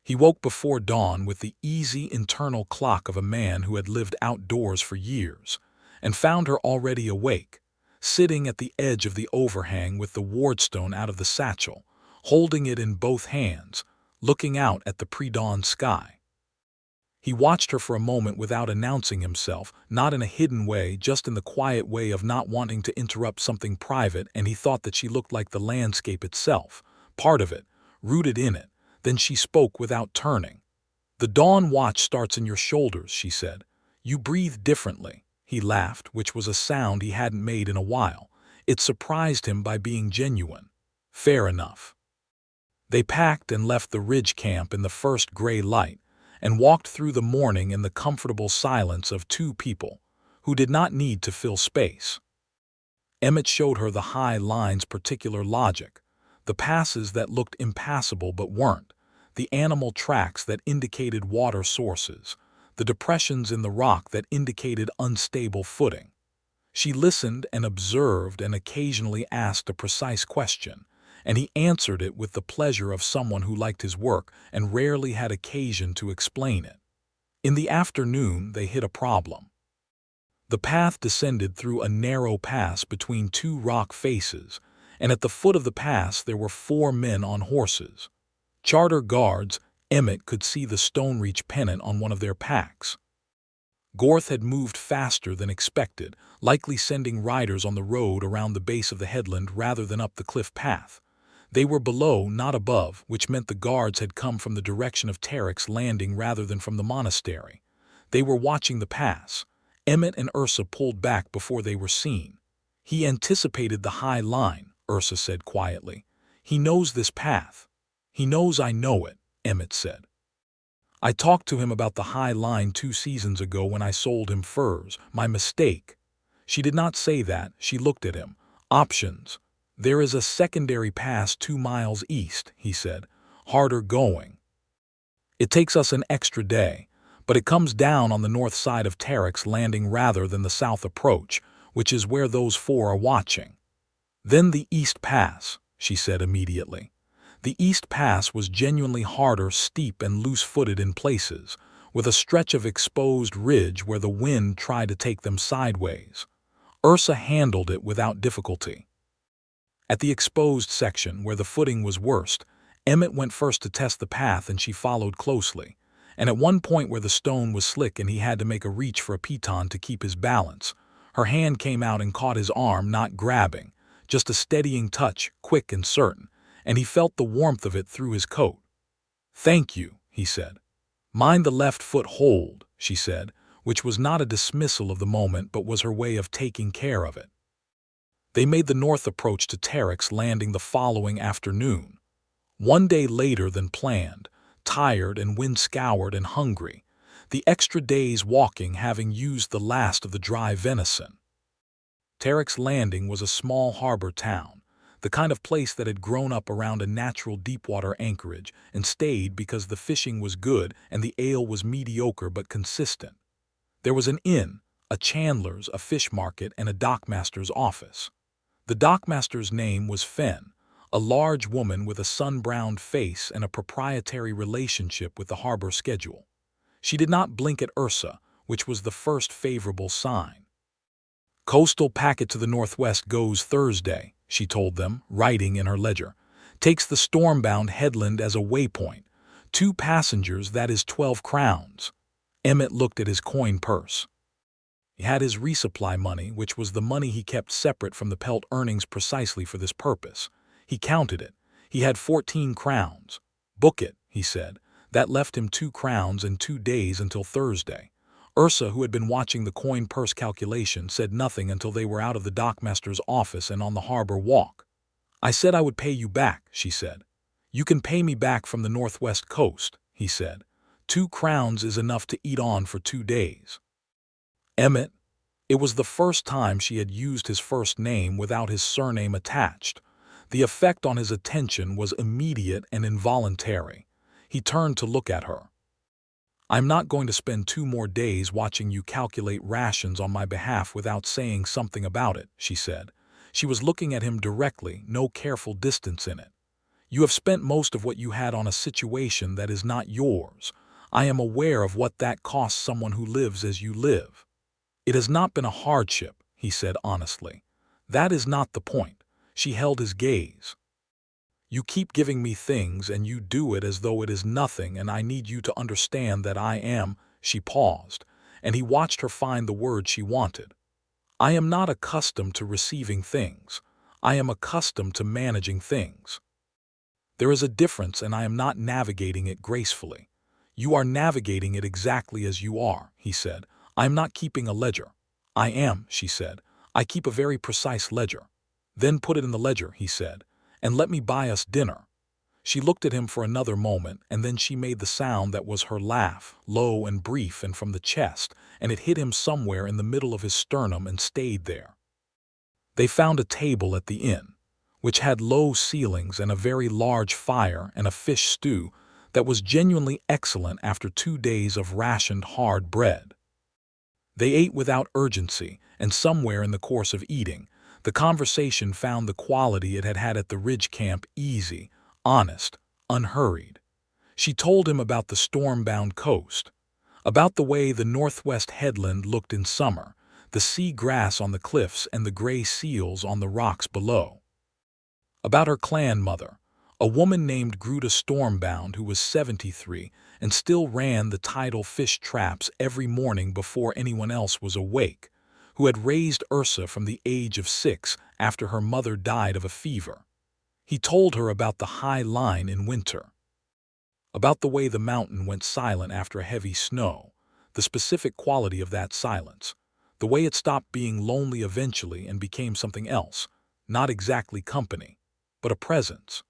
He woke before dawn with the easy internal clock of a man who had lived outdoors for years, and found her already awake, sitting at the edge of the overhang with the wardstone out of the satchel, holding it in both hands, looking out at the pre-dawn sky. He watched her for a moment without announcing himself, not in a hidden way, just in the quiet way of not wanting to interrupt something private, and he thought that she looked like the landscape itself, part of it, rooted in it. Then she spoke without turning. The dawn watch starts in your shoulders, she said. You breathe differently. He laughed, which was a sound he hadn't made in a while. It surprised him by being genuine. Fair enough. They packed and left the ridge camp in the first gray light, and walked through the morning in the comfortable silence of 2 people, who did not need to fill space. Emmett showed her the high line's particular logic, the passes that looked impassable but weren't, the animal tracks that indicated water sources, the depressions in the rock that indicated unstable footing. She listened and observed and occasionally asked a precise question, and he answered it with the pleasure of someone who liked his work and rarely had occasion to explain it. In the afternoon, they hit a problem. The path descended through a narrow pass between 2 rock faces, and at the foot of the pass there were 4 men on horses. Charter guards. Emmett could see the Stonereach pennant on one of their packs. Gorth had moved faster than expected, likely sending riders on the road around the base of the headland rather than up the cliff path. They were below, not above, which meant the guards had come from the direction of Tarek's landing rather than from the monastery. They were watching the pass. Emmett and Ursa pulled back before they were seen. He anticipated the high line, Ursa said quietly. He knows this path. He knows I know it, Emmett said. I talked to him about the high line 2 seasons ago when I sold him furs. My mistake. She did not say that. She looked at him. Options. There is a secondary pass 2 miles east, he said. Harder going. It takes us an extra day, but it comes down on the north side of Tarek's landing rather than the south approach, which is where those 4 are watching. Then the East Pass, she said immediately. The East Pass was genuinely harder, steep and loose-footed in places, with a stretch of exposed ridge where the wind tried to take them sideways. Ursa handled it without difficulty. At the exposed section, where the footing was worst, Emmett went first to test the path and she followed closely. And at one point where the stone was slick and he had to make a reach for a piton to keep his balance, her hand came out and caught his arm, not grabbing, just a steadying touch, quick and certain, and he felt the warmth of it through his coat. "Thank you," he said. "Mind the left foot hold," she said, which was not a dismissal of the moment but was her way of taking care of it. They made the north approach to Tarek's Landing the following afternoon. One day later than planned, tired and wind-scoured and hungry, the extra day's walking having used the last of the dry venison. Tarek's Landing was a small harbor town, the kind of place that had grown up around a natural deepwater anchorage and stayed because the fishing was good and the ale was mediocre but consistent. There was an inn, a chandler's, a fish market, and a dockmaster's office. The dockmaster's name was Fenn, a large woman with a sun-browned face and a proprietary relationship with the harbor schedule. She did not blink at Ursa, which was the first favorable sign. "Coastal packet to the northwest goes Thursday," she told them, writing in her ledger. "Takes the Stormbound headland as a waypoint. 2 passengers, that is 12 crowns. Emmett looked at his coin purse. He had his resupply money, which was the money he kept separate from the pelt earnings precisely for this purpose. He counted it. He had 14 crowns. "Book it," he said. That left him 2 crowns and 2 days until Thursday. Ursa, who had been watching the coin purse calculation, said nothing until they were out of the dockmaster's office and on the harbor walk. "I said I would pay you back," she said. "You can pay me back from the northwest coast," he said. 2 crowns is enough to eat on for 2 days. Emmett. It was the first time she had used his first name without his surname attached. The effect on his attention was immediate and involuntary. He turned to look at her. "I'm not going to spend 2 more days watching you calculate rations on my behalf without saying something about it," she said. She was looking at him directly, no careful distance in it. "You have spent most of what you had on a situation that is not yours. I am aware of what that costs someone who lives as you live." "It has not been a hardship," he said honestly. "That is not the point." She held his gaze. "You keep giving me things and you do it as though it is nothing, and I need you to understand that I am—" She paused, and he watched her find the word she wanted. "I am not accustomed to receiving things. I am accustomed to managing things. There is a difference, and I am not navigating it gracefully. You are navigating it exactly as you are," he said. "I am not keeping a ledger." "I am," she said. "I keep a very precise ledger." "Then put it in the ledger," he said, "and let me buy us dinner." She looked at him for another moment, and then she made the sound that was her laugh, low and brief and from the chest, and it hit him somewhere in the middle of his sternum and stayed there. They found a table at the inn, which had low ceilings and a very large fire and a fish stew that was genuinely excellent after 2 days of rationed hard bread. They ate without urgency, and somewhere in the course of eating, the conversation found the quality it had had at the Ridge Camp easy, honest, unhurried. She told him about the storm-bound coast, about the way the northwest headland looked in summer, the sea grass on the cliffs and the gray seals on the rocks below. About her clan mother, a woman named Ursa Stormbound who was 73 and still ran the tidal fish traps every morning before anyone else was awake, who had raised Ursa from the age of 6 after her mother died of a fever. He told her about the high line in winter, about the way the mountain went silent after a heavy snow, the specific quality of that silence, the way it stopped being lonely eventually and became something else, not exactly company, but a presence.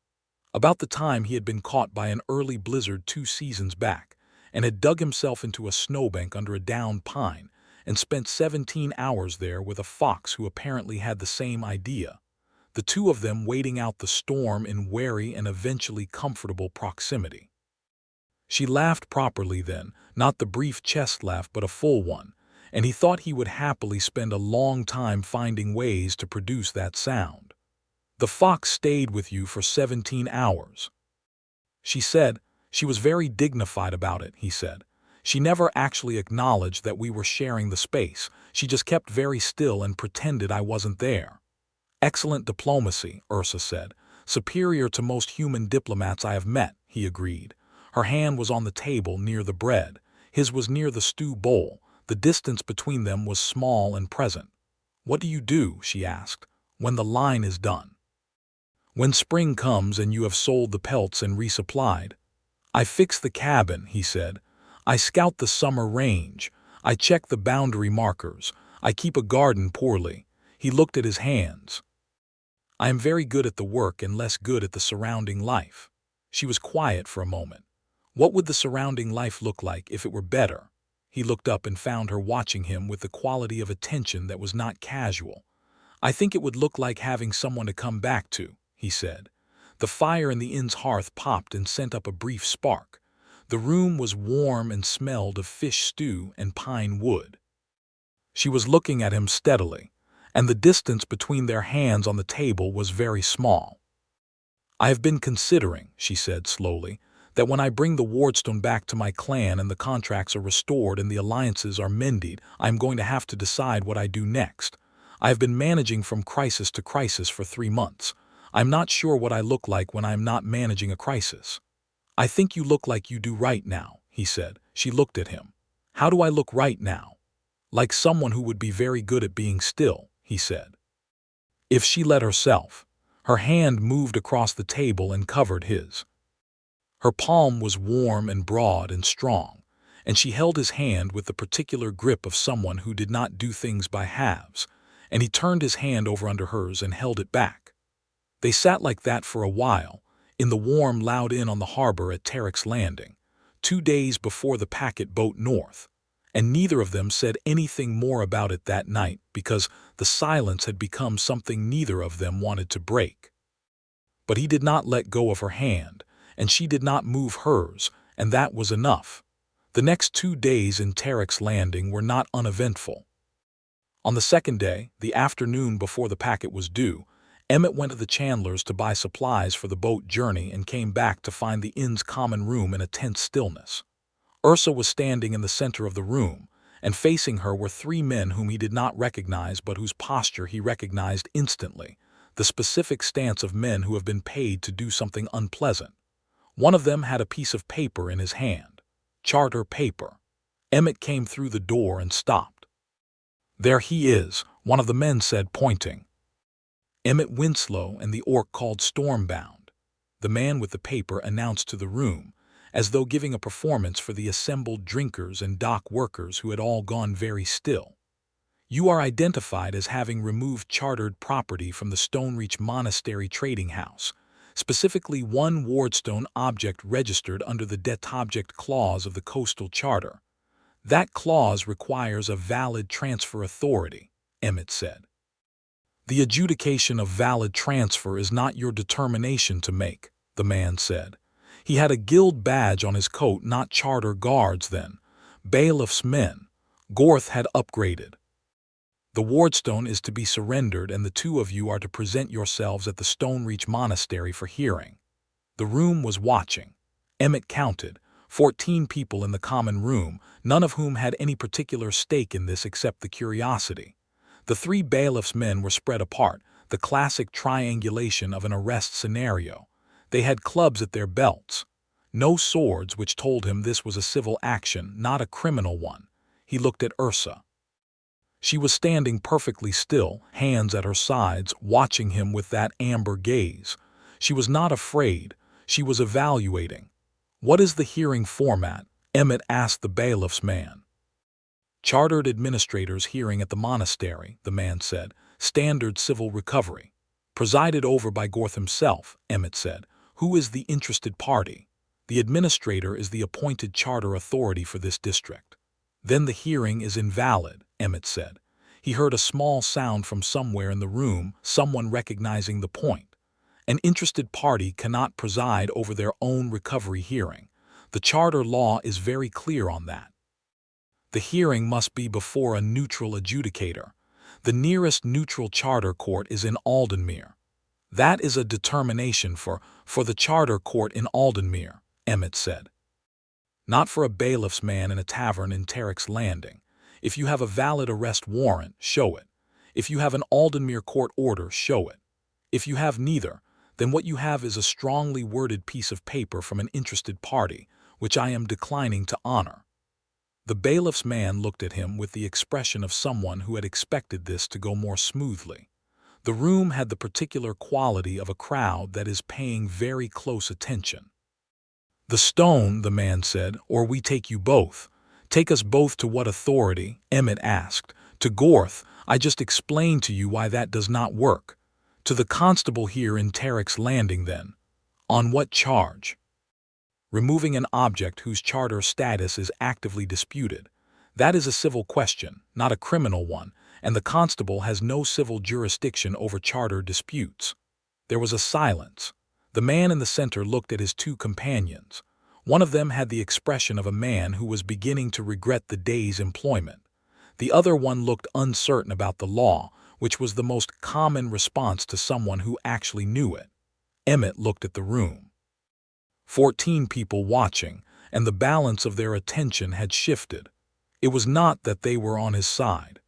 About the time he had been caught by an early blizzard 2 seasons back and had dug himself into a snowbank under a downed pine and spent 17 hours there with a fox who apparently had the same idea, the 2 of them waiting out the storm in wary and eventually comfortable proximity. She laughed properly then, not the brief chest laugh but a full one, and he thought he would happily spend a long time finding ways to produce that sound. "The fox stayed with you for 17 hours. She said. She was very dignified about it, he said. She never actually acknowledged that we were sharing the space. She just kept very still and pretended I wasn't there." "Excellent diplomacy," Ursa said. Superior to most human diplomats I have met, he agreed. Her hand was on the table near the bread. His was near the stew bowl. The distance between them was small and present. "What do you do," she asked, "when the line is done? When spring comes and you have sold the pelts and resupplied?" "I fix the cabin," he said. "I scout the summer range. I check the boundary markers. I keep a garden poorly." He looked at his hands. "I am very good at the work and less good at the surrounding life." She was quiet for a moment. What would the surrounding life look like if it were better? He looked up and found her watching him with the quality of attention that was not casual. "I think it would look like having someone to come back to," he said. The fire in the inn's hearth popped and sent up a brief spark. The room was warm and smelled of fish stew and pine wood. She was looking at him steadily, and the distance between their hands on the table was very small. "I have been considering," she said slowly, "that when I bring the wardstone back to my clan and the contracts are restored and the alliances are mended, I am going to have to decide what I do next. I have been managing from crisis to crisis for 3 months. I'm not sure what I look like when I'm not managing a crisis." "I think you look like you do right now," he said. She looked at him. "How do I look right now?" "Like someone who would be very good at being still," he said. "If she let herself." Her hand moved across the table and covered his. Her palm was warm and broad and strong, and she held his hand with the particular grip of someone who did not do things by halves, and he turned his hand over under hers and held it back. They sat like that for a while, in the warm loud inn on the harbor at Tarek's Landing, 2 days before the packet boat north, and neither of them said anything more about it that night because the silence had become something neither of them wanted to break. But he did not let go of her hand, and she did not move hers, and that was enough. The next 2 days in Tarek's Landing were not uneventful. On the second day, the afternoon before the packet was due, Emmett went to the chandler's to buy supplies for the boat journey and came back to find the inn's common room in a tense stillness. Ursa was standing in the center of the room, and facing her were 3 men whom he did not recognize but whose posture he recognized instantly, the specific stance of men who have been paid to do something unpleasant. One of them had a piece of paper in his hand. Charter paper. Emmett came through the door and stopped. "There he is," one of the men said, pointing. "Emmett Winslow and the orc called Stormbound," the man with the paper announced to the room, as though giving a performance for the assembled drinkers and dock workers who had all gone very still. "You are identified as having removed chartered property from the Stonereach Monastery trading house, specifically 1 wardstone object registered under the Det Object Clause of the Coastal Charter. That clause requires a valid transfer authority," Emmett said. "The adjudication of valid transfer is not your determination to make," the man said. He had a guild badge on his coat, not charter guards then. Bailiff's men. Gorth had upgraded. "The wardstone is to be surrendered and the 2 of you are to present yourselves at the Stonereach Monastery for hearing." The room was watching. Emmett counted 14 people in the common room, none of whom had any particular stake in this except the curiosity. The 3 bailiff's men were spread apart, the classic triangulation of an arrest scenario. They had clubs at their belts. No swords, which told him this was a civil action, not a criminal one. He looked at Ursa. She was standing perfectly still, hands at her sides, watching him with that amber gaze. She was not afraid. She was evaluating. "What is the hearing format?" Emmett asked the bailiff's man. "Chartered administrators' hearing at the monastery," the man said. "Standard civil recovery." "Presided over by Gorth himself," Emmett said. "Who is the interested party?" "The administrator is the appointed charter authority for this district." "Then the hearing is invalid," Emmett said. He heard a small sound from somewhere in the room, someone recognizing the point. An interested party cannot preside over their own recovery hearing. The charter law is very clear on that. The hearing must be before a neutral adjudicator. The nearest neutral charter court is in Aldenmere. "That is a determination for the charter court in Aldenmere," Emmett said. "Not for a bailiff's man in a tavern in Tarek's Landing. If you have a valid arrest warrant, show it. If you have an Aldenmere court order, show it. If you have neither, then what you have is a strongly worded piece of paper from an interested party, which I am declining to honor." The bailiff's man looked at him with the expression of someone who had expected this to go more smoothly. The room had the particular quality of a crowd that is paying very close attention. "The stone," the man said, "or we take you both." "Take us both to what authority?" Emmett asked. "To Gorth. I just explained to you why that does not work." "To the constable here in Tarek's Landing, then." "On what charge?" "Removing an object whose charter status is actively disputed. That is a civil question, not a criminal one, and the constable has no civil jurisdiction over charter disputes." There was a silence. The man in the center looked at his two companions. One of them had the expression of a man who was beginning to regret the day's employment. The other one looked uncertain about the law, which was the most common response to someone who actually knew it. Emmett looked at the room. 14 people watching, and the balance of their attention had shifted. It was not that they were on his side.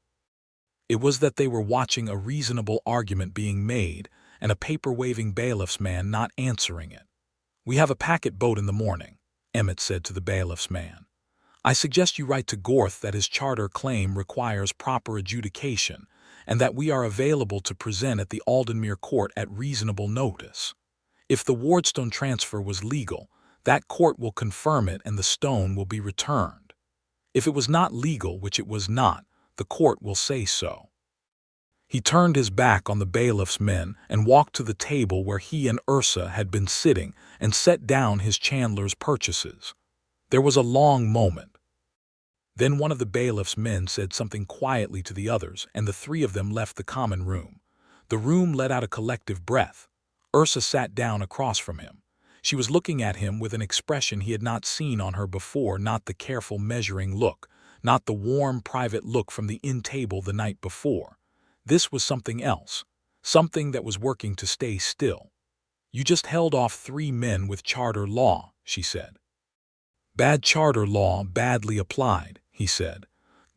It was that they were watching a reasonable argument being made and a paper-waving bailiff's man not answering it. "We have a packet boat in the morning," Emmett said to the bailiff's man. "I suggest you write to Gorth that his charter claim requires proper adjudication and that we are available to present at the Aldenmere court at reasonable notice. If the wardstone transfer was legal, that court will confirm it and the stone will be returned. If it was not legal, which it was not, the court will say so." He turned his back on the bailiff's men and walked to the table where he and Ursa had been sitting and set down his chandler's purchases. There was a long moment. Then one of the bailiff's men said something quietly to the others, and the three of them left the common room. The room let out a collective breath. Ursa sat down across from him. She was looking at him with an expression he had not seen on her before, not the careful measuring look, not the warm private look from the inn table the night before. This was something else, something that was working to stay still. "You just held off 3 men with charter law," she said. "Bad charter law, badly applied," he said.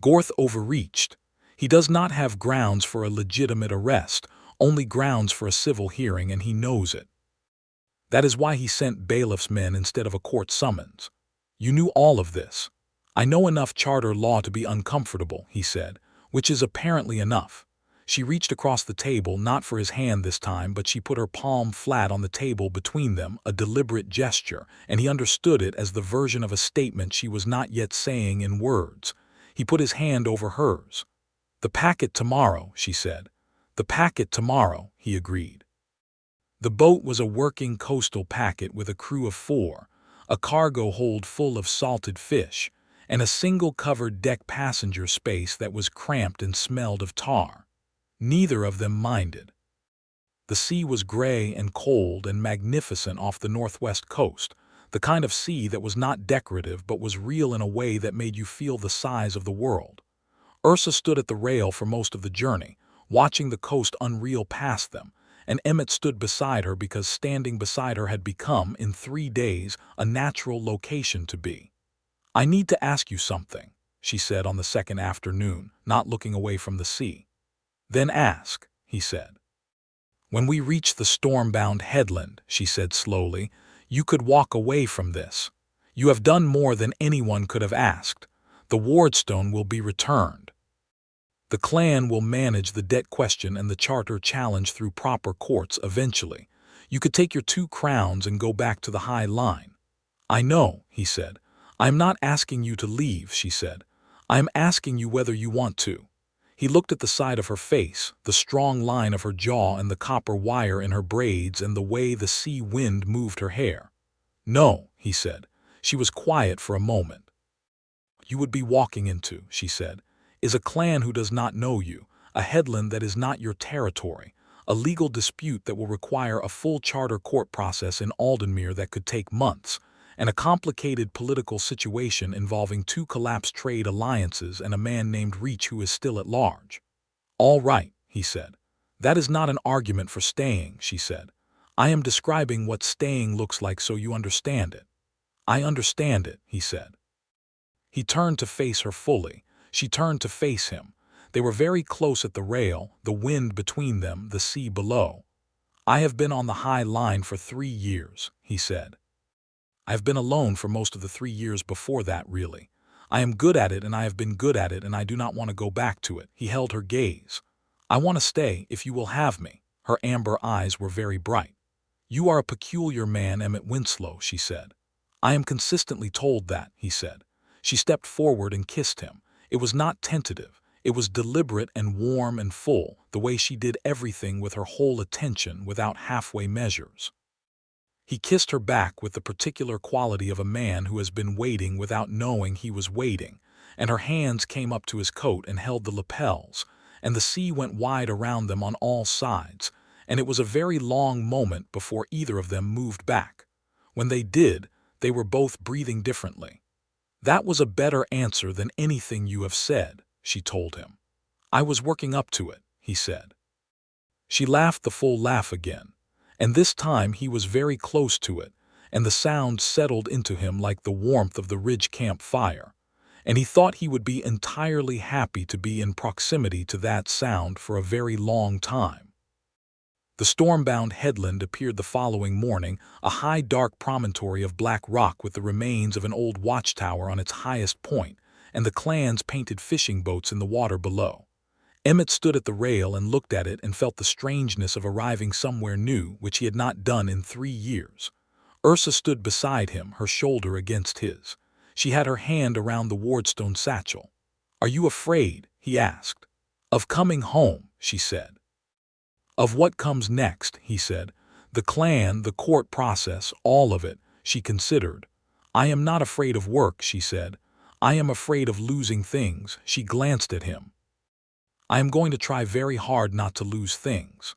"Gorth overreached. He does not have grounds for a legitimate arrest, only grounds for a civil hearing, and he knows it. That is why he sent bailiff's men instead of a court summons. You knew all of this." "I know enough charter law to be uncomfortable," he said, "which is apparently enough." She reached across the table, not for his hand this time, but she put her palm flat on the table between them, a deliberate gesture, and he understood it as the version of a statement she was not yet saying in words. He put his hand over hers. "The packet tomorrow," she said. "The packet tomorrow," he agreed. The boat was a working coastal packet with a crew of 4, a cargo hold full of salted fish, and a single covered deck passenger space that was cramped and smelled of tar. Neither of them minded. The sea was gray and cold and magnificent off the northwest coast, the kind of sea that was not decorative but was real in a way that made you feel the size of the world. Ursa stood at the rail for most of the journey, watching the coast unreel past them, and Emmett stood beside her because standing beside her had become, in 3 days, a natural location to be. "I need to ask you something," she said on the second afternoon, not looking away from the sea. "Then ask," he said. "When we reach the stormbound headland," she said slowly, "you could walk away from this. You have done more than anyone could have asked. The wardstone will be returned. The clan will manage the debt question and the charter challenge through proper courts eventually. You could take your 2 crowns and go back to the High Line." "I know," he said. "I am not asking you to leave," she said. "I am asking you whether you want to." He looked at the side of her face, the strong line of her jaw and the copper wire in her braids and the way the sea wind moved her hair. "No," he said. She was quiet for a moment. "You would be walking into," she said, "is a clan who does not know you, a headland that is not your territory, a legal dispute that will require a full charter court process in Aldenmere that could take months, and a complicated political situation involving 2 collapsed trade alliances and a man named Reach who is still at large." "All right," he said. "That is not an argument for staying," she said. "I am describing what staying looks like so you understand it." "I understand it," he said. He turned to face her fully. She turned to face him. They were very close at the rail, the wind between them, the sea below. I have been on the high line for 3 years, he said. I have been alone for most of the 3 years before that, really. I am good at it and I have been good at it and I do not want to go back to it. He held her gaze. I want to stay if you will have me. Her amber eyes were very bright. You are a peculiar man, Emmett Winslow, she said. I am consistently told that, he said. She stepped forward and kissed him. It was not tentative. It was deliberate and warm and full, the way she did everything with her whole attention without halfway measures. He kissed her back with the particular quality of a man who has been waiting without knowing he was waiting, and her hands came up to his coat and held the lapels, and the sea went wide around them on all sides, and it was a very long moment before either of them moved back. When they did, they were both breathing differently. That was a better answer than anything you have said, she told him. I was working up to it, he said. She laughed the full laugh again, and this time he was very close to it, and the sound settled into him like the warmth of the ridge camp fire, and he thought he would be entirely happy to be in proximity to that sound for a very long time. The stormbound headland appeared the following morning, a high dark promontory of black rock with the remains of an old watchtower on its highest point, and the clans painted fishing boats in the water below. Emmett stood at the rail and looked at it and felt the strangeness of arriving somewhere new which he had not done in 3 years. Ursa stood beside him, her shoulder against his. She had her hand around the wardstone satchel. "Are you afraid?" he asked. "Of coming home," she said. "Of what comes next," he said. "The clan, the court process, all of it," she considered. "I am not afraid of work," she said. "I am afraid of losing things." She glanced at him. "I am going to try very hard not to lose things."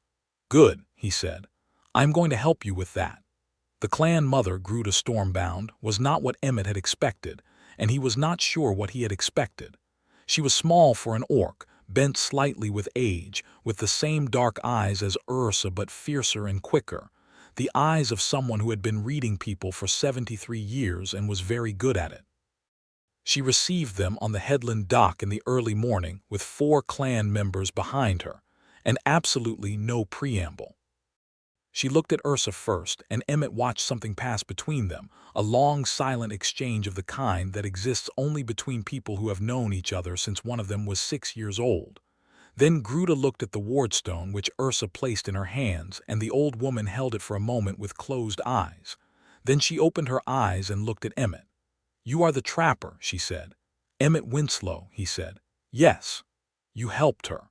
"Good," he said. "I am going to help you with that." The clan mother, Ursa Stormbound, was not what Emmett had expected, and he was not sure what he had expected. She was small for an orc, bent slightly with age, with the same dark eyes as Ursa but fiercer and quicker, the eyes of someone who had been reading people for 73 years and was very good at it. She received them on the headland dock in the early morning with 4 clan members behind her, and absolutely no preamble. She looked at Ursa first, and Emmett watched something pass between them, a long silent exchange of the kind that exists only between people who have known each other since one of them was 6 years old. Then Gruda looked at the wardstone which Ursa placed in her hands, and the old woman held it for a moment with closed eyes. Then she opened her eyes and looked at Emmett. "You are the trapper," she said. "Emmett Winslow," he said. "Yes. You helped her."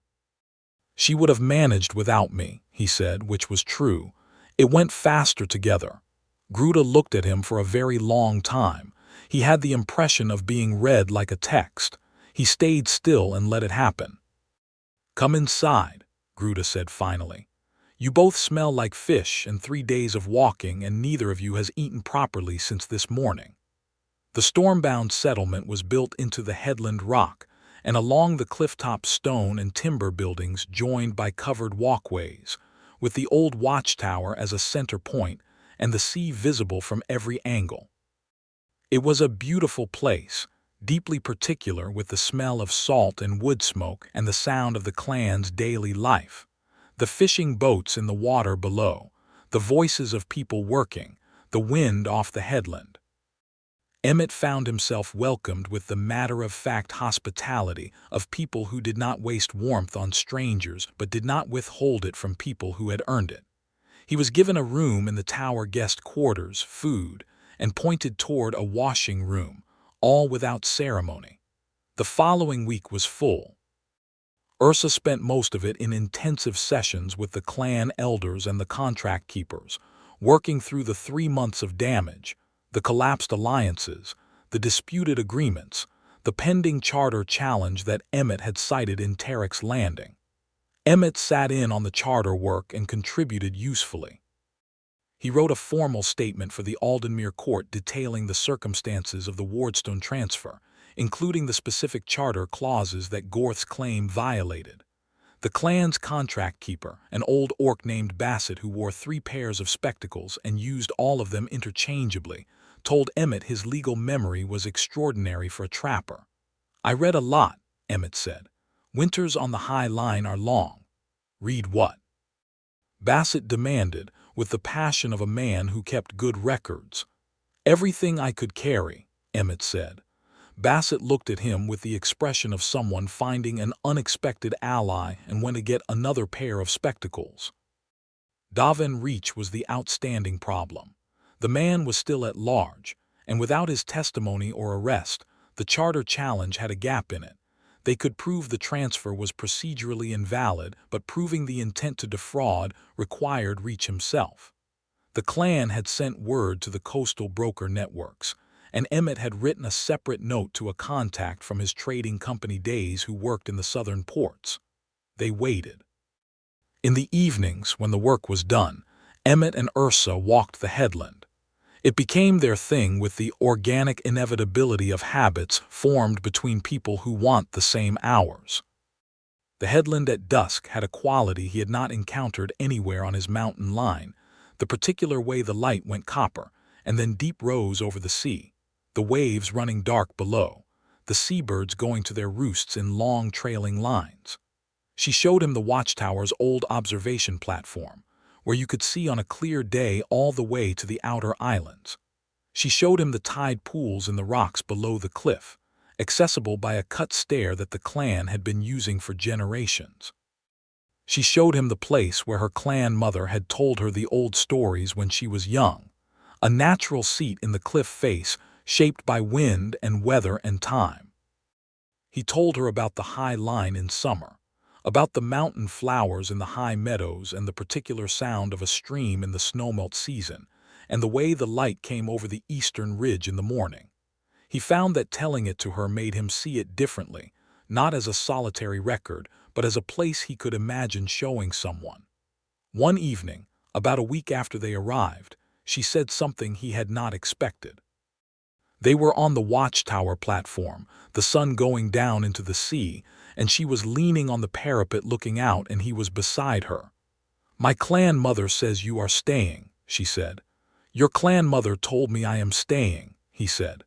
"She would have managed without me," he said, which was true. It went faster together. Gruda looked at him for a very long time. He had the impression of being read like a text. He stayed still and let it happen. "Come inside," Gruda said finally. "You both smell like fish and 3 days of walking, and neither of you has eaten properly since this morning." The stormbound settlement was built into the headland rock, and along the cliff-top stone and timber buildings joined by covered walkways, with the old watchtower as a center point and the sea visible from every angle. It was a beautiful place, deeply particular with the smell of salt and wood smoke and the sound of the clan's daily life. The fishing boats in the water below, the voices of people working, the wind off the headland. Emmett found himself welcomed with the matter-of-fact hospitality of people who did not waste warmth on strangers but did not withhold it from people who had earned it. He was given a room in the tower guest quarters, food, and pointed toward a washing room, all without ceremony. The following week was full. Ursa spent most of it in intensive sessions with the clan elders and the contract keepers, working through the 3 months of damage, the collapsed alliances, the disputed agreements, the pending charter challenge that Emmett had cited in Tarek's Landing. Emmett sat in on the charter work and contributed usefully. He wrote a formal statement for the Aldenmere court detailing the circumstances of the wardstone transfer, including the specific charter clauses that Gorth's claim violated. The clan's contract keeper, an old orc named Bassett who wore 3 pairs of spectacles and used all of them interchangeably, told Emmett his legal memory was extraordinary for a trapper. "I read a lot," Emmett said. "Winters on the High Line are long." "Read what?" Bassett demanded, with the passion of a man who kept good records. "Everything I could carry," Emmett said. Bassett looked at him with the expression of someone finding an unexpected ally and went to get another pair of spectacles. Davin Reach was the outstanding problem. The man was still at large, and without his testimony or arrest, the charter challenge had a gap in it. They could prove the transfer was procedurally invalid, but proving the intent to defraud required Reach himself. The clan had sent word to the coastal broker networks, and Emmett had written a separate note to a contact from his trading company days who worked in the southern ports. They waited. In the evenings, when the work was done, Emmett and Ursa walked the headland. It became their thing with the organic inevitability of habits formed between people who want the same hours. The headland at dusk had a quality he had not encountered anywhere on his mountain line, the particular way the light went copper, and then deep rose over the sea, the waves running dark below, the seabirds going to their roosts in long trailing lines. She showed him the watchtower's old observation platform, where you could see on a clear day all the way to the outer islands. She showed him the tide pools in the rocks below the cliff, accessible by a cut stair that the clan had been using for generations. She showed him the place where her clan mother had told her the old stories when she was young, a natural seat in the cliff face shaped by wind and weather and time. He told her about the high line in summer, about the mountain flowers in the high meadows and the particular sound of a stream in the snowmelt season, and the way the light came over the eastern ridge in the morning. He found that telling it to her made him see it differently, not as a solitary record, but as a place he could imagine showing someone. One evening, about a week after they arrived, she said something he had not expected. They were on the watchtower platform, the sun going down into the sea, and she was leaning on the parapet looking out, and he was beside her. "My clan mother says you are staying," she said. "Your clan mother told me I am staying," he said.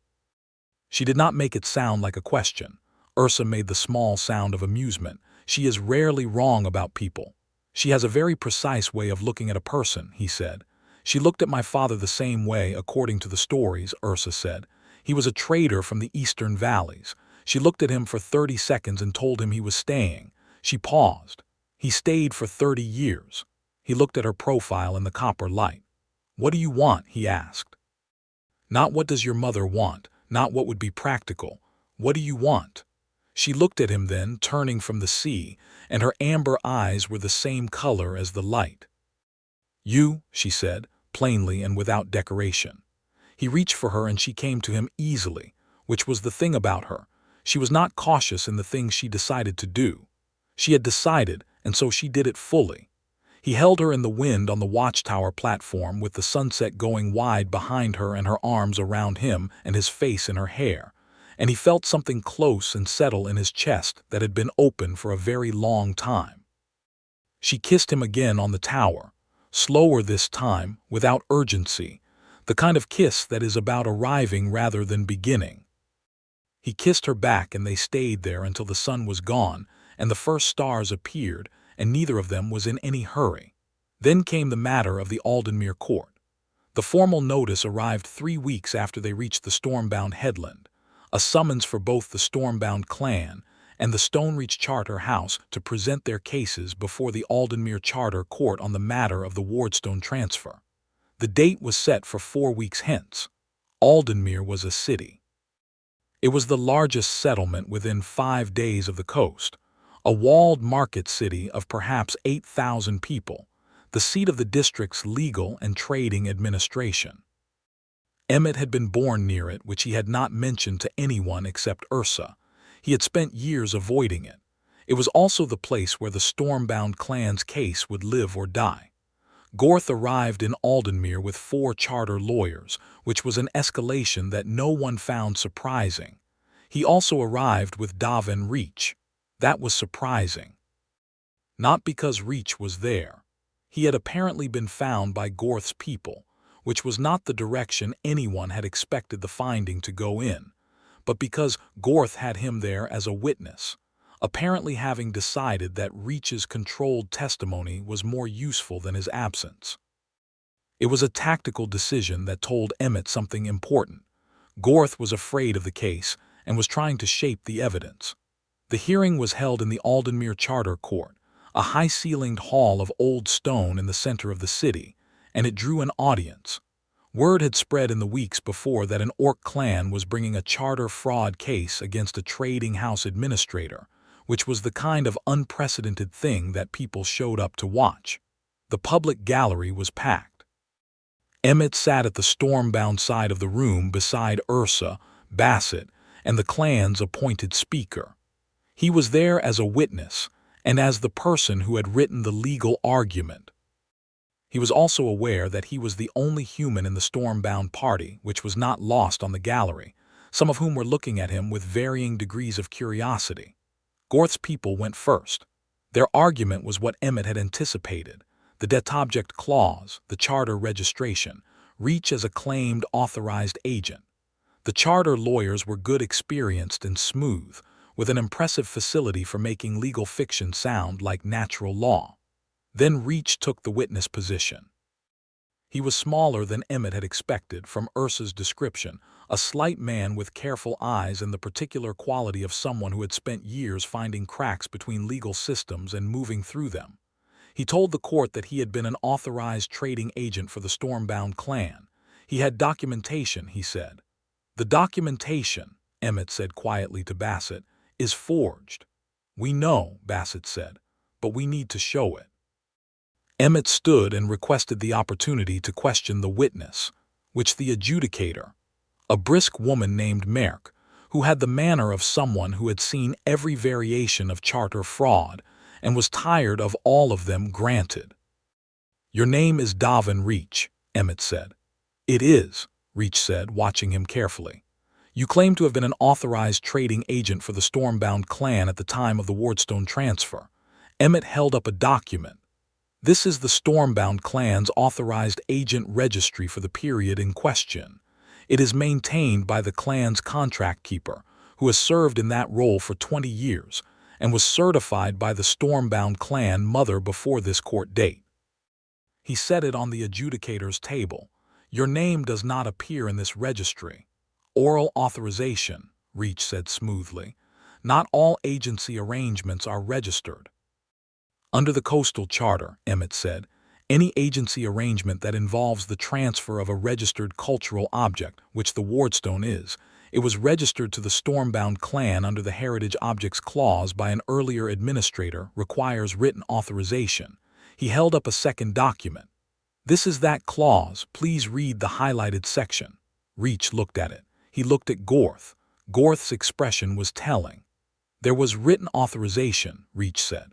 She did not make it sound like a question. Ursa made the small sound of amusement. "She is rarely wrong about people. She has a very precise way of looking at a person," he said. "She looked at my father the same way, according to the stories," Ursa said. "He was a trader from the eastern valleys. She looked at him for 30 seconds and told him he was staying. She paused. He stayed for 30 years. He looked at her profile in the copper light. 'What do you want?' he asked. 'Not what does your mother want, not what would be practical. What do you want?' She looked at him then, turning from the sea, and her amber eyes were the same color as the light. 'You,' she said, plainly and without decoration. He reached for her and she came to him easily, which was the thing about her. She was not cautious in the things she decided to do. She had decided, and so she did it fully. He held her in the wind on the watchtower platform with the sunset going wide behind her and her arms around him and his face in her hair, and he felt something close and settle in his chest that had been open for a very long time. She kissed him again on the tower, slower this time, without urgency, the kind of kiss that is about arriving rather than beginning. He kissed her back and they stayed there until the sun was gone and the first stars appeared, and neither of them was in any hurry. Then came the matter of the Aldenmere court. The formal notice arrived 3 weeks after they reached the Stormbound headland, a summons for both the Stormbound clan and the Stonereach Charter House to present their cases before the Aldenmere Charter Court on the matter of the wardstone transfer. The date was set for 4 weeks hence. Aldenmere was a city. It was the largest settlement within 5 days of the coast, a walled market city of perhaps 8,000 people, the seat of the district's legal and trading administration. Emmett had been born near it, which he had not mentioned to anyone except Ursa. He had spent years avoiding it. It was also the place where the Stormbound clan's case would live or die. Gorth arrived in Aldenmere with 4 charter lawyers, which was an escalation that no one found surprising. He also arrived with Davin Reach. That was surprising. Not because Reach was there. He had apparently been found by Gorth's people, which was not the direction anyone had expected the finding to go in, but because Gorth had him there as a witness, apparently having decided that Reach's controlled testimony was more useful than his absence. It was a tactical decision that told Emmett something important. Gorth was afraid of the case and was trying to shape the evidence. The hearing was held in the Aldenmere Charter Court, a high-ceilinged hall of old stone in the center of the city, and it drew an audience. Word had spread in the weeks before that an Orc clan was bringing a charter fraud case against a trading house administrator, which was the kind of unprecedented thing that people showed up to watch. The public gallery was packed. Emmett sat at the stormbound side of the room beside Ursa, Bassett, and the clan's appointed speaker. He was there as a witness and as the person who had written the legal argument. He was also aware that he was the only human in the stormbound party, which was not lost on the gallery, some of whom were looking at him with varying degrees of curiosity. Gorth's people went first. Their argument was what Emmett had anticipated: the det object clause, the charter registration, Reach as a claimed authorized agent. The charter lawyers were good, experienced, and smooth, with an impressive facility for making legal fiction sound like natural law. Then Reach took the witness position. He was smaller than Emmett had expected from Ursa's description, a slight man with careful eyes and the particular quality of someone who had spent years finding cracks between legal systems and moving through them. He told the court that he had been an authorized trading agent for the Stormbound clan. He had documentation, he said. The documentation, Emmett said quietly to Bassett, is forged. We know, Bassett said, but we need to show it. Emmett stood and requested the opportunity to question the witness, which the adjudicator, a brisk woman named Merck, who had the manner of someone who had seen every variation of charter fraud and was tired of all of them, granted. Your name is Davin Reach, Emmett said. It is, Reach said, watching him carefully. You claim to have been an authorized trading agent for the Stormbound clan at the time of the wardstone transfer. Emmett held up a document. This is the Stormbound clan's authorized agent registry for the period in question. It is maintained by the clan's contract keeper, who has served in that role for 20 years and was certified by the Stormbound clan mother before this court date. He set it on the adjudicator's table. Your name does not appear in this registry. Oral authorization, Reach said smoothly. Not all agency arrangements are registered. Under the Coastal Charter, Emmett said, any agency arrangement that involves the transfer of a registered cultural object, which the wardstone is, it was registered to the Stormbound clan under the Heritage Objects Clause by an earlier administrator, requires written authorization. He held up a second document. This is that clause. Please read the highlighted section. Reach looked at it. He looked at Gorth. Gorth's expression was telling. There was written authorization, Reach said.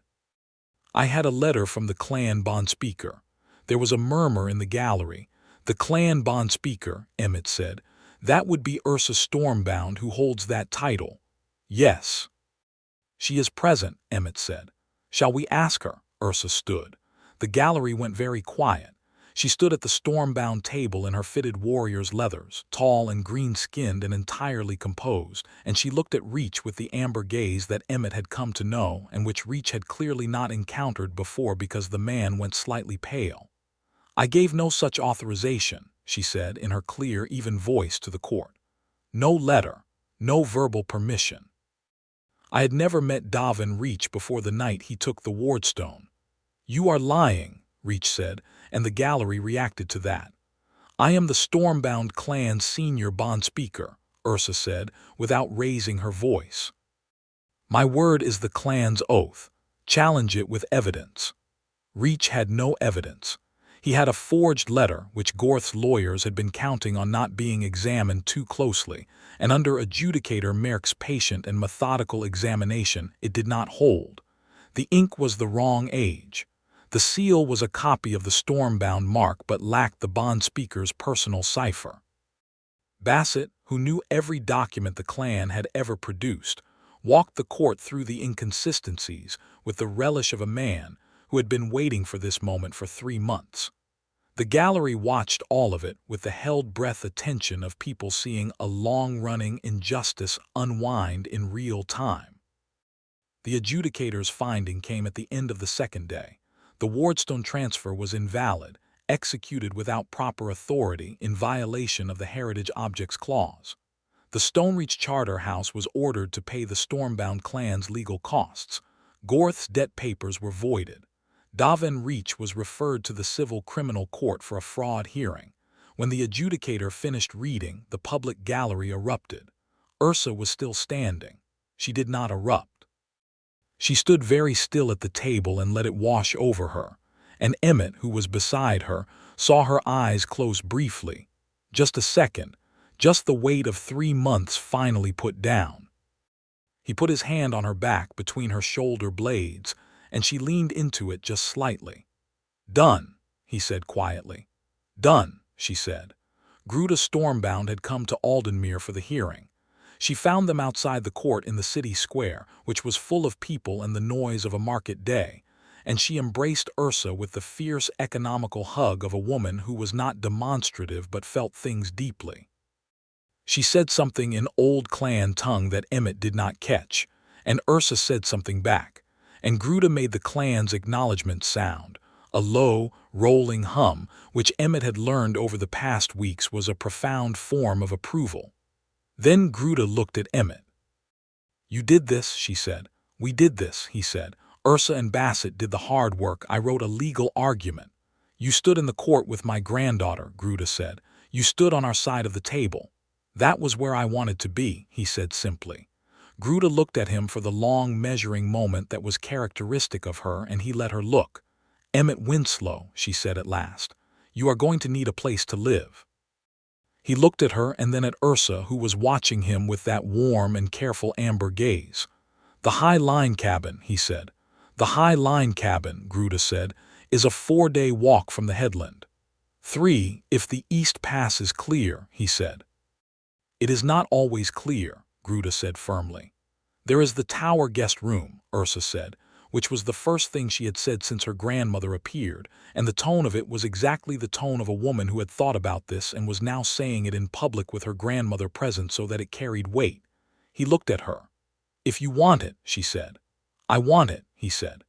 I had a letter from the clan bond speaker. There was a murmur in the gallery. The clan bond speaker, Emmett said. That would be Ursa Stormbound, who holds that title. Yes. She is present, Emmett said. Shall we ask her? Ursa stood. The gallery went very quiet. She stood at the Stormbound table in her fitted warrior's leathers, tall and green-skinned and entirely composed, and she looked at Reach with the amber gaze that Emmett had come to know and which Reach had clearly not encountered before because the man went slightly pale. I gave no such authorization, she said in her clear, even voice to the court. No letter, no verbal permission. I had never met Davin Reach before the night he took the wardstone. You are lying, Reach said, and the gallery reacted to that. I am the Stormbound clan's senior bond speaker, Ursa said, without raising her voice. My word is the clan's oath. Challenge it with evidence. Reach had no evidence. He had a forged letter which Gorth's lawyers had been counting on not being examined too closely, and under adjudicator Merck's patient and methodical examination it did not hold. The ink was the wrong age. The seal was a copy of the Stormbound mark but lacked the bond speaker's personal cipher. Bassett, who knew every document the clan had ever produced, walked the court through the inconsistencies with the relish of a man who had been waiting for this moment for 3 months. The gallery watched all of it with the held-breath attention of people seeing a long-running injustice unwind in real time. The adjudicator's finding came at the end of the second day. The wardstone transfer was invalid, executed without proper authority in violation of the Heritage Objects Clause. The Stonereach Charter House was ordered to pay the Stormbound clan's legal costs. Gorth's debt papers were voided. Daven Reach was referred to the civil criminal court for a fraud hearing. When the adjudicator finished reading, the public gallery erupted. Ursa was still standing. She did not erupt. She stood very still at the table and let it wash over her, and Emmett, who was beside her, saw her eyes close briefly. Just a second, just the weight of 3 months finally put down. He put his hand on her back between her shoulder blades, and she leaned into it just slightly. "Done," he said quietly. "Done," she said. Ursa Stormbound had come to Aldenmere for the hearing. She found them outside the court in the city square, which was full of people and the noise of a market day, and she embraced Ursa with the fierce economical hug of a woman who was not demonstrative but felt things deeply. She said something in old clan tongue that Emmett did not catch, and Ursa said something back, and Gruda made the clan's acknowledgement sound, a low, rolling hum which Emmett had learned over the past weeks was a profound form of approval. Then Gruda looked at Emmett. "You did this," she said. "We did this," he said. "Ursa and Bassett did the hard work. I wrote a legal argument." "You stood in the court with my granddaughter," Gruda said. "You stood on our side of the table." "That was where I wanted to be," he said simply. Gruda looked at him for the long measuring moment that was characteristic of her, and he let her look. "Emmett Winslow," she said at last, "you are going to need a place to live." He looked at her and then at Ursa, who was watching him with that warm and careful amber gaze. "The High Line cabin," he said. "The High Line cabin," Gruda said, "is a 4-day walk from the headland." 3, if the East Pass is clear," he said. "It is not always clear," Gruda said firmly. "There is the tower guest room," Ursa said, which was the first thing she had said since her grandmother appeared, and the tone of it was exactly the tone of a woman who had thought about this and was now saying it in public with her grandmother present so that it carried weight. He looked at her. "If you want it," she said. "I want it," he said.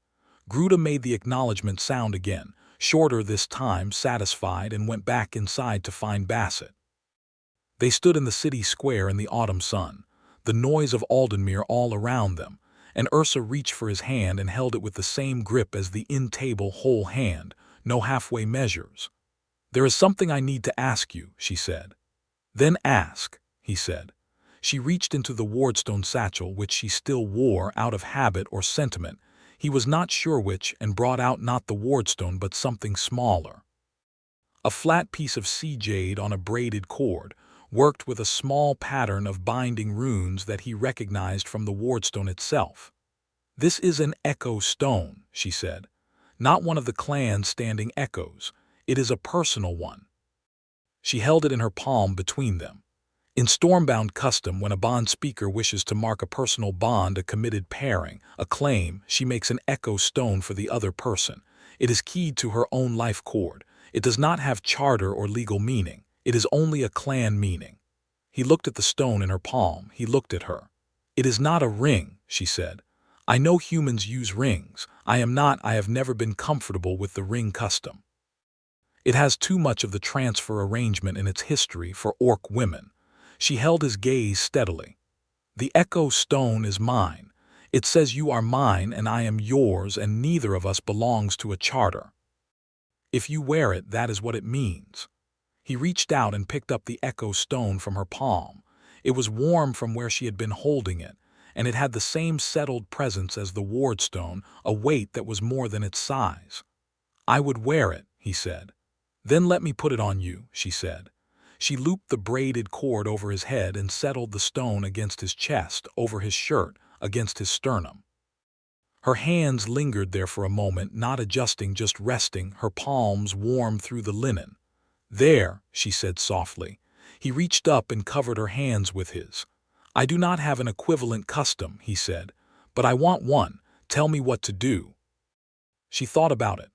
Gruda made the acknowledgement sound again, shorter this time, satisfied, and went back inside to find Bassett. They stood in the city square in the autumn sun, the noise of Aldenmere all around them, and Ursa reached for his hand and held it with the same grip as the in-table whole hand, no halfway measures. "There is something I need to ask you," she said. "Then ask," he said. She reached into the wardstone satchel, which she still wore out of habit or sentiment, he was not sure which, and brought out not the wardstone but something smaller. A flat piece of sea jade on a braided cord, worked with a small pattern of binding runes that he recognized from the wardstone itself. "This is an echo stone," she said. "Not one of the clan's standing echoes. It is a personal one." She held it in her palm between them. In Stormbound custom, when a bond speaker wishes to mark a personal bond, a committed pairing, a claim, she makes an echo stone for the other person. It is keyed to her own life cord. It does not have charter or legal meaning. It is only a clan meaning. He looked at the stone in her palm. He looked at her. "It is not a ring," she said. "I know humans use rings. I have never been comfortable with the ring custom. It has too much of the transfer arrangement in its history for orc women." She held his gaze steadily. "The echo stone is mine. It says you are mine and I am yours, and neither of us belongs to a charter. If you wear it, that is what it means." He reached out and picked up the echo stone from her palm. It was warm from where she had been holding it, and it had the same settled presence as the wardstone, a weight that was more than its size. "I would wear it," he said. "Then let me put it on you," she said. She looped the braided cord over his head and settled the stone against his chest, over his shirt, against his sternum. Her hands lingered there for a moment, not adjusting, just resting, her palms warm through the linen. "There," she said softly. He reached up and covered her hands with his. "I do not have an equivalent custom," he said, "but I want one. Tell me what to do." She thought about it.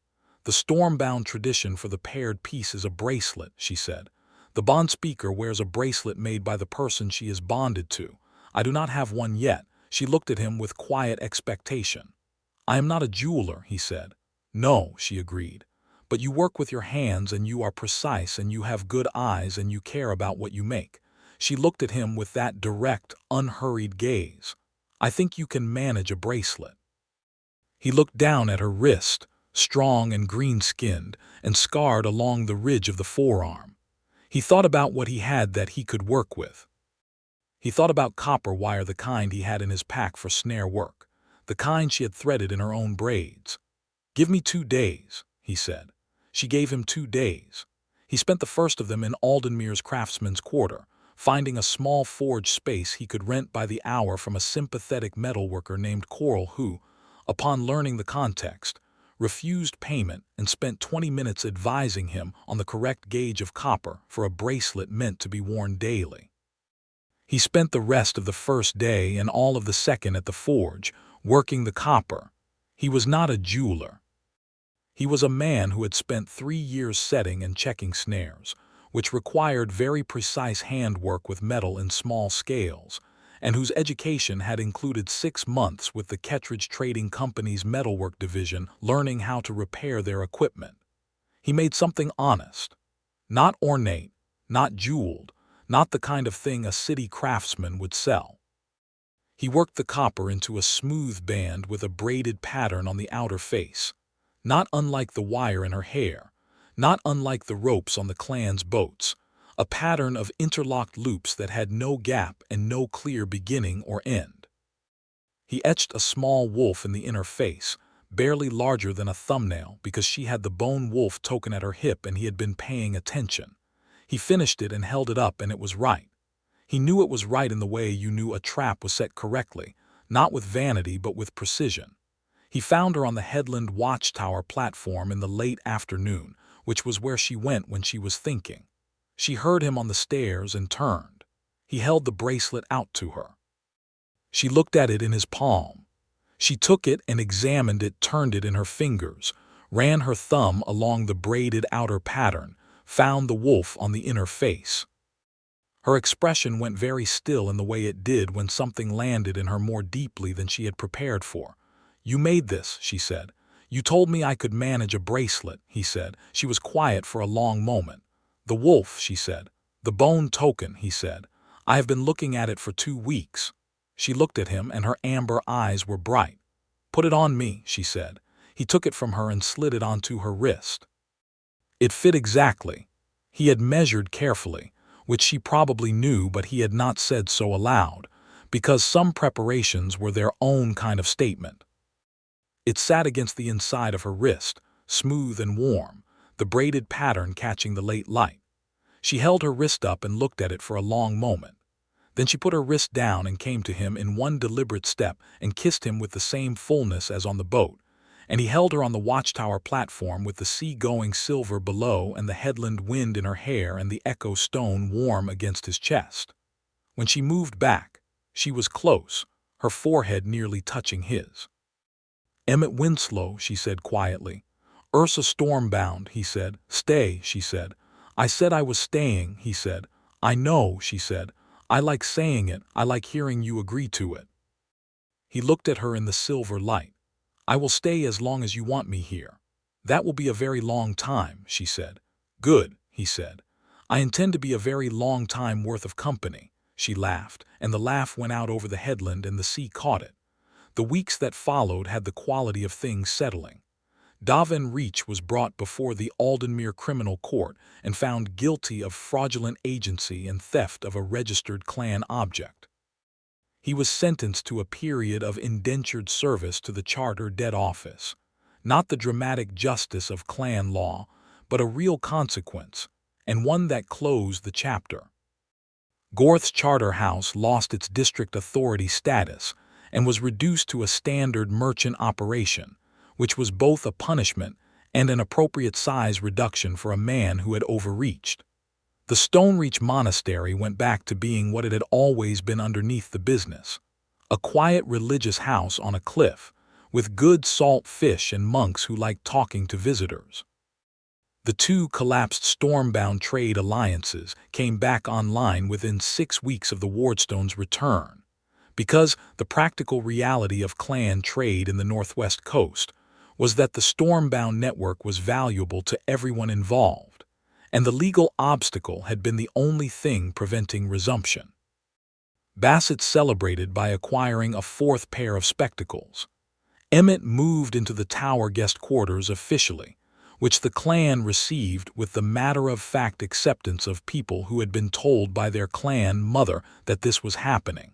"The Stormbound tradition for the paired piece is a bracelet," she said. "The bond speaker wears a bracelet made by the person she is bonded to. I do not have one yet." She looked at him with quiet expectation. "I am not a jeweler," he said. "No," she agreed. "But you work with your hands and you are precise and you have good eyes and you care about what you make." She looked at him with that direct, unhurried gaze. "I think you can manage a bracelet." He looked down at her wrist, strong and green-skinned, and scarred along the ridge of the forearm. He thought about what he had that he could work with. He thought about copper wire, the kind he had in his pack for snare work, the kind she had threaded in her own braids. "Give me 2 days," he said. She gave him 2 days. He spent the first of them in Aldenmuir's craftsman's quarter, finding a small forge space he could rent by the hour from a sympathetic metalworker named Coral who, upon learning the context, refused payment and spent 20 minutes advising him on the correct gauge of copper for a bracelet meant to be worn daily. He spent the rest of the first day and all of the second at the forge, working the copper. He was not a jeweler. He was a man who had spent 3 years setting and checking snares, which required very precise handwork with metal in small scales, and whose education had included 6 months with the Kettridge Trading Company's metalwork division learning how to repair their equipment. He made something honest. Not ornate, not jeweled, not the kind of thing a city craftsman would sell. He worked the copper into a smooth band with a braided pattern on the outer face, not unlike the wire in her hair, not unlike the ropes on the clan's boats, a pattern of interlocked loops that had no gap and no clear beginning or end. He etched a small wolf in the inner face, barely larger than a thumbnail because she had the bone wolf token at her hip and he had been paying attention. He finished it and held it up and it was right. He knew it was right in the way you knew a trap was set correctly, not with vanity but with precision. He found her on the headland watchtower platform in the late afternoon, which was where she went when she was thinking. She heard him on the stairs and turned. He held the bracelet out to her. She looked at it in his palm. She took it and examined it, turned it in her fingers, ran her thumb along the braided outer pattern, found the wolf on the inner face. Her expression went very still in the way it did when something landed in her more deeply than she had prepared for. "You made this," she said. "You told me I could manage a bracelet," he said. She was quiet for a long moment. "The wolf," she said. "The bone token," he said. "I have been looking at it for 2 weeks." She looked at him and her amber eyes were bright. "Put it on me," she said. He took it from her and slid it onto her wrist. It fit exactly. He had measured carefully, which she probably knew but he had not said so aloud, because some preparations were their own kind of statement. It sat against the inside of her wrist, smooth and warm, the braided pattern catching the late light. She held her wrist up and looked at it for a long moment. Then she put her wrist down and came to him in one deliberate step and kissed him with the same fullness as on the boat, and he held her on the watchtower platform with the sea-going silver below and the headland wind in her hair and the echo stone warm against his chest. When she moved back, she was close, her forehead nearly touching his. "Emmett Winslow," she said quietly. "Ursa Stormbound," he said. "Stay," she said. "I said I was staying," he said. "I know," she said. "I like saying it, I like hearing you agree to it." He looked at her in the silver light. "I will stay as long as you want me here." "That will be a very long time," she said. "Good," he said. "I intend to be a very long time worth of company." She laughed, and the laugh went out over the headland and the sea caught it. The weeks that followed had the quality of things settling. Davin Reach was brought before the Aldenmuir Criminal Court and found guilty of fraudulent agency and theft of a registered clan object. He was sentenced to a period of indentured service to the Charter Debt Office, not the dramatic justice of clan law, but a real consequence, and one that closed the chapter. Gorth's charter house lost its district authority status and was reduced to a standard merchant operation, which was both a punishment and an appropriate size reduction for a man who had overreached. The Stonereach Monastery went back to being what it had always been underneath the business, a quiet religious house on a cliff, with good salt fish and monks who liked talking to visitors. The 2 collapsed Stormbound trade alliances came back online within 6 weeks of the Wardstone's return. because the practical reality of clan trade in the Northwest Coast was that the Stormbound network was valuable to everyone involved, and the legal obstacle had been the only thing preventing resumption. Bassett celebrated by acquiring a fourth pair of spectacles. Emmett moved into the tower guest quarters officially, which the clan received with the matter-of-fact acceptance of people who had been told by their clan mother that this was happening.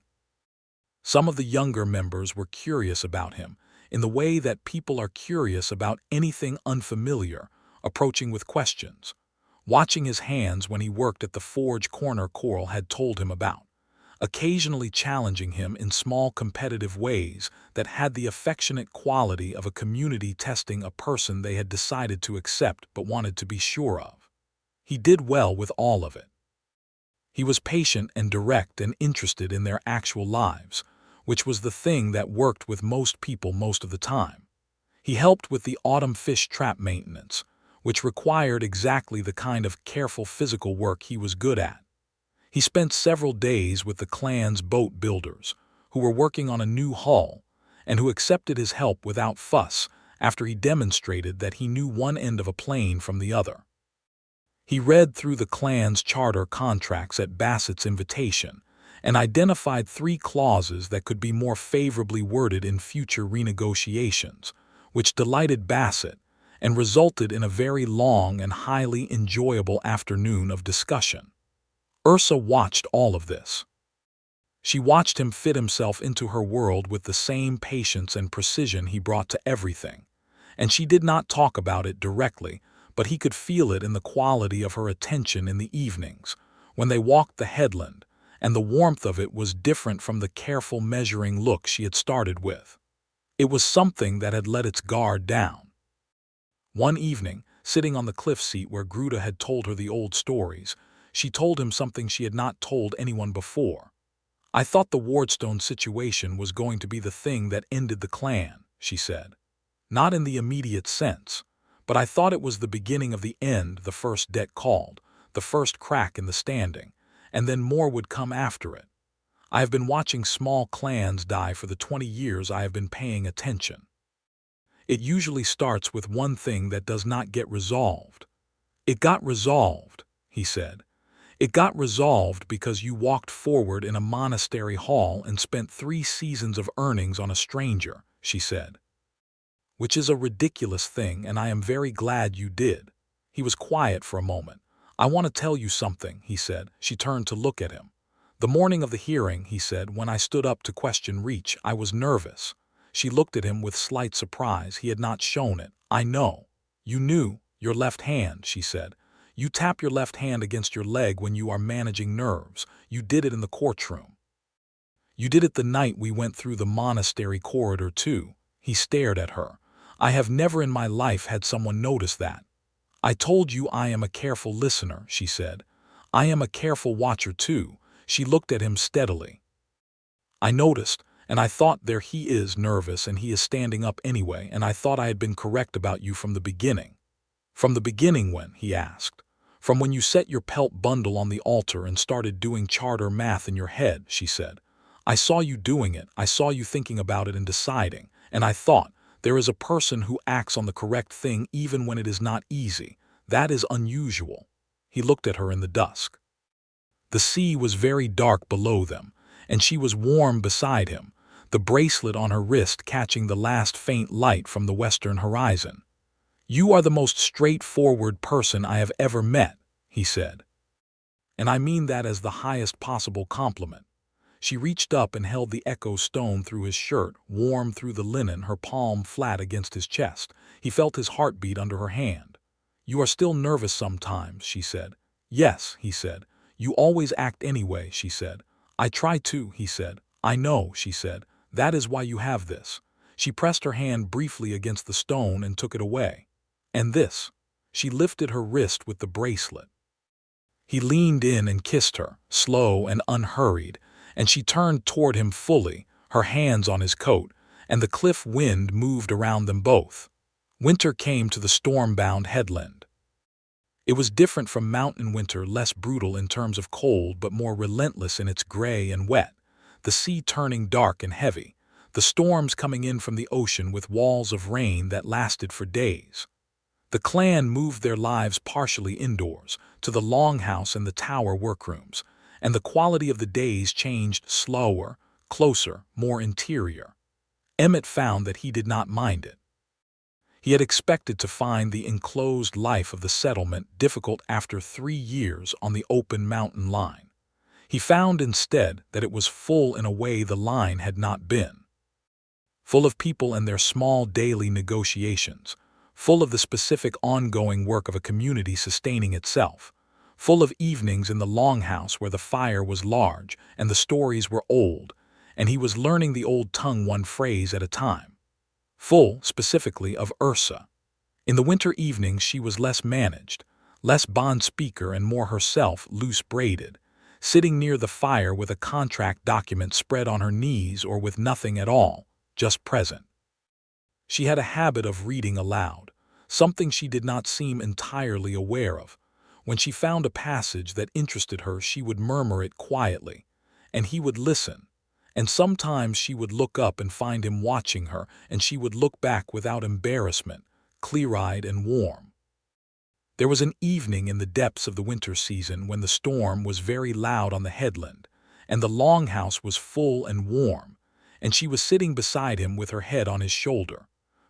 Some of the younger members were curious about him, in the way that people are curious about anything unfamiliar, approaching with questions, watching his hands when he worked at the forge corner Coral had told him about, occasionally challenging him in small competitive ways that had the affectionate quality of a community testing a person they had decided to accept but wanted to be sure of. He did well with all of it. He was patient and direct and interested in their actual lives, which was the thing that worked with most people most of the time. He helped with the autumn fish trap maintenance, which required exactly the kind of careful physical work he was good at. He spent several days with the clan's boat builders, who were working on a new hull, and who accepted his help without fuss after he demonstrated that he knew one end of a plane from the other. He read through the clan's charter contracts at Bassett's invitation and identified 3 clauses that could be more favorably worded in future renegotiations, which delighted Bassett and resulted in a very long and highly enjoyable afternoon of discussion. Ursa watched all of this. She watched him fit himself into her world with the same patience and precision he brought to everything, and she did not talk about it directly, but he could feel it in the quality of her attention in the evenings, when they walked the headland, and the warmth of it was different from the careful measuring look she had started with. It was something that had let its guard down. One evening, sitting on the cliff seat where Gruta had told her the old stories, she told him something she had not told anyone before. "I thought the wardstone situation was going to be the thing that ended the clan," she said. "Not in the immediate sense, but I thought it was the beginning of the end, the first debt called, the first crack in the standing, and then more would come after it. I have been watching small clans die for the 20 years I have been paying attention. It usually starts with one thing that does not get resolved." "It got resolved," he said. "It got resolved because you walked forward in a monastery hall and spent 3 seasons of earnings on a stranger," she said. "Which is a ridiculous thing, and I am very glad you did." He was quiet for a moment. "I want to tell you something," he said. She turned to look at him. "The morning of the hearing," he said, "when I stood up to question Reach, I was nervous." She looked at him with slight surprise. He had not shown it. "I know." "You knew. Your left hand," she said. "You tap your left hand against your leg when you are managing nerves. You did it in the courtroom. You did it the night we went through the monastery corridor too." He stared at her. "I have never in my life had someone notice that." "I told you I am a careful listener," she said. "I am a careful watcher too." She looked at him steadily. "I noticed, and I thought there he is nervous and he is standing up anyway, and I thought I had been correct about you from the beginning." "From the beginning when?" he asked. "From when you set your pelt bundle on the altar and started doing charter math in your head," she said. "I saw you doing it, I saw you thinking about it and deciding, and I thought, there is a person who acts on the correct thing even when it is not easy. That is unusual." He looked at her in the dusk. The sea was very dark below them, and she was warm beside him, the bracelet on her wrist catching the last faint light from the western horizon. "You are the most straightforward person I have ever met," he said. "And I mean that as the highest possible compliment." She reached up and held the echo stone through his shirt, warm through the linen, her palm flat against his chest. He felt his heartbeat under her hand. "You are still nervous sometimes," she said. "Yes," he said. "You always act anyway," she said. "I try to," he said. "I know," she said. "That is why you have this." She pressed her hand briefly against the stone and took it away. "And this." She lifted her wrist with the bracelet. He leaned in and kissed her, slow and unhurried, and she turned toward him fully, her hands on his coat, and the cliff wind moved around them both. Winter came to the storm-bound headland. It was different from mountain winter, less brutal in terms of cold but more relentless in its gray and wet. the sea turning dark and heavy, the storms coming in from the ocean with walls of rain that lasted for days. The clan moved their lives partially indoors, to the longhouse and the tower workrooms, and the quality of the days changed slower, closer, more interior. Emmett found that he did not mind it. He had expected to find the enclosed life of the settlement difficult after 3 years on the open mountain line. He found instead that it was full in a way the line had not been. Full of people and their small daily negotiations, full of the specific ongoing work of a community sustaining itself, full of evenings in the longhouse where the fire was large and the stories were old, and he was learning the old tongue one phrase at a time. Full, specifically, of Ursa. In the winter evenings she was less managed, less bond speaker and more herself loose-braided, sitting near the fire with a contract document spread on her knees or with nothing at all, just present. She had a habit of reading aloud, something she did not seem entirely aware of. When she found a passage that interested her, she would murmur it quietly, and he would listen. And sometimes she would look up and find him watching her, and she would look back without embarrassment, clear-eyed and warm. There was an evening in the depths of the winter season when the storm was very loud on the headland, and the longhouse was full and warm, and she was sitting beside him with her head on his shoulder,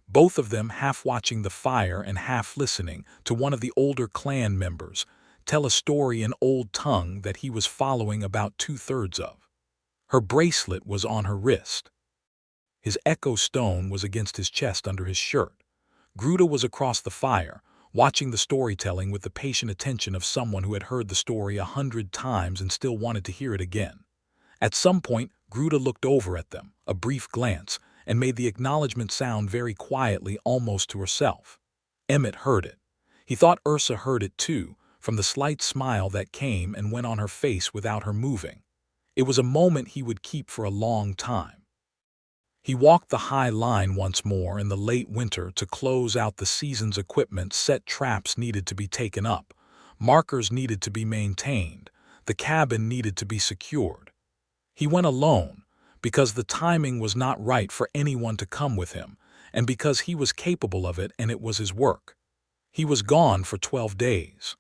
both of them half watching the fire and half listening to one of the older clan members tell a story in old tongue that he was following about 2/3 of. Her bracelet was on her wrist. His echo stone was against his chest under his shirt. Gruda was across the fire, watching the storytelling with the patient attention of someone who had heard the story 100 times and still wanted to hear it again. At some point, Gruda looked over at them, a brief glance, and made the acknowledgement sound very quietly, almost to herself. Emmett heard it. He thought Ursa heard it too, from the slight smile that came and went on her face without her moving. It was a moment he would keep for a long time. He walked the high line once more in the late winter to close out the season's equipment. Set traps needed to be taken up, markers needed to be maintained, the cabin needed to be secured. He went alone, because the timing was not right for anyone to come with him, and because he was capable of it and it was his work. He was gone for 12 days.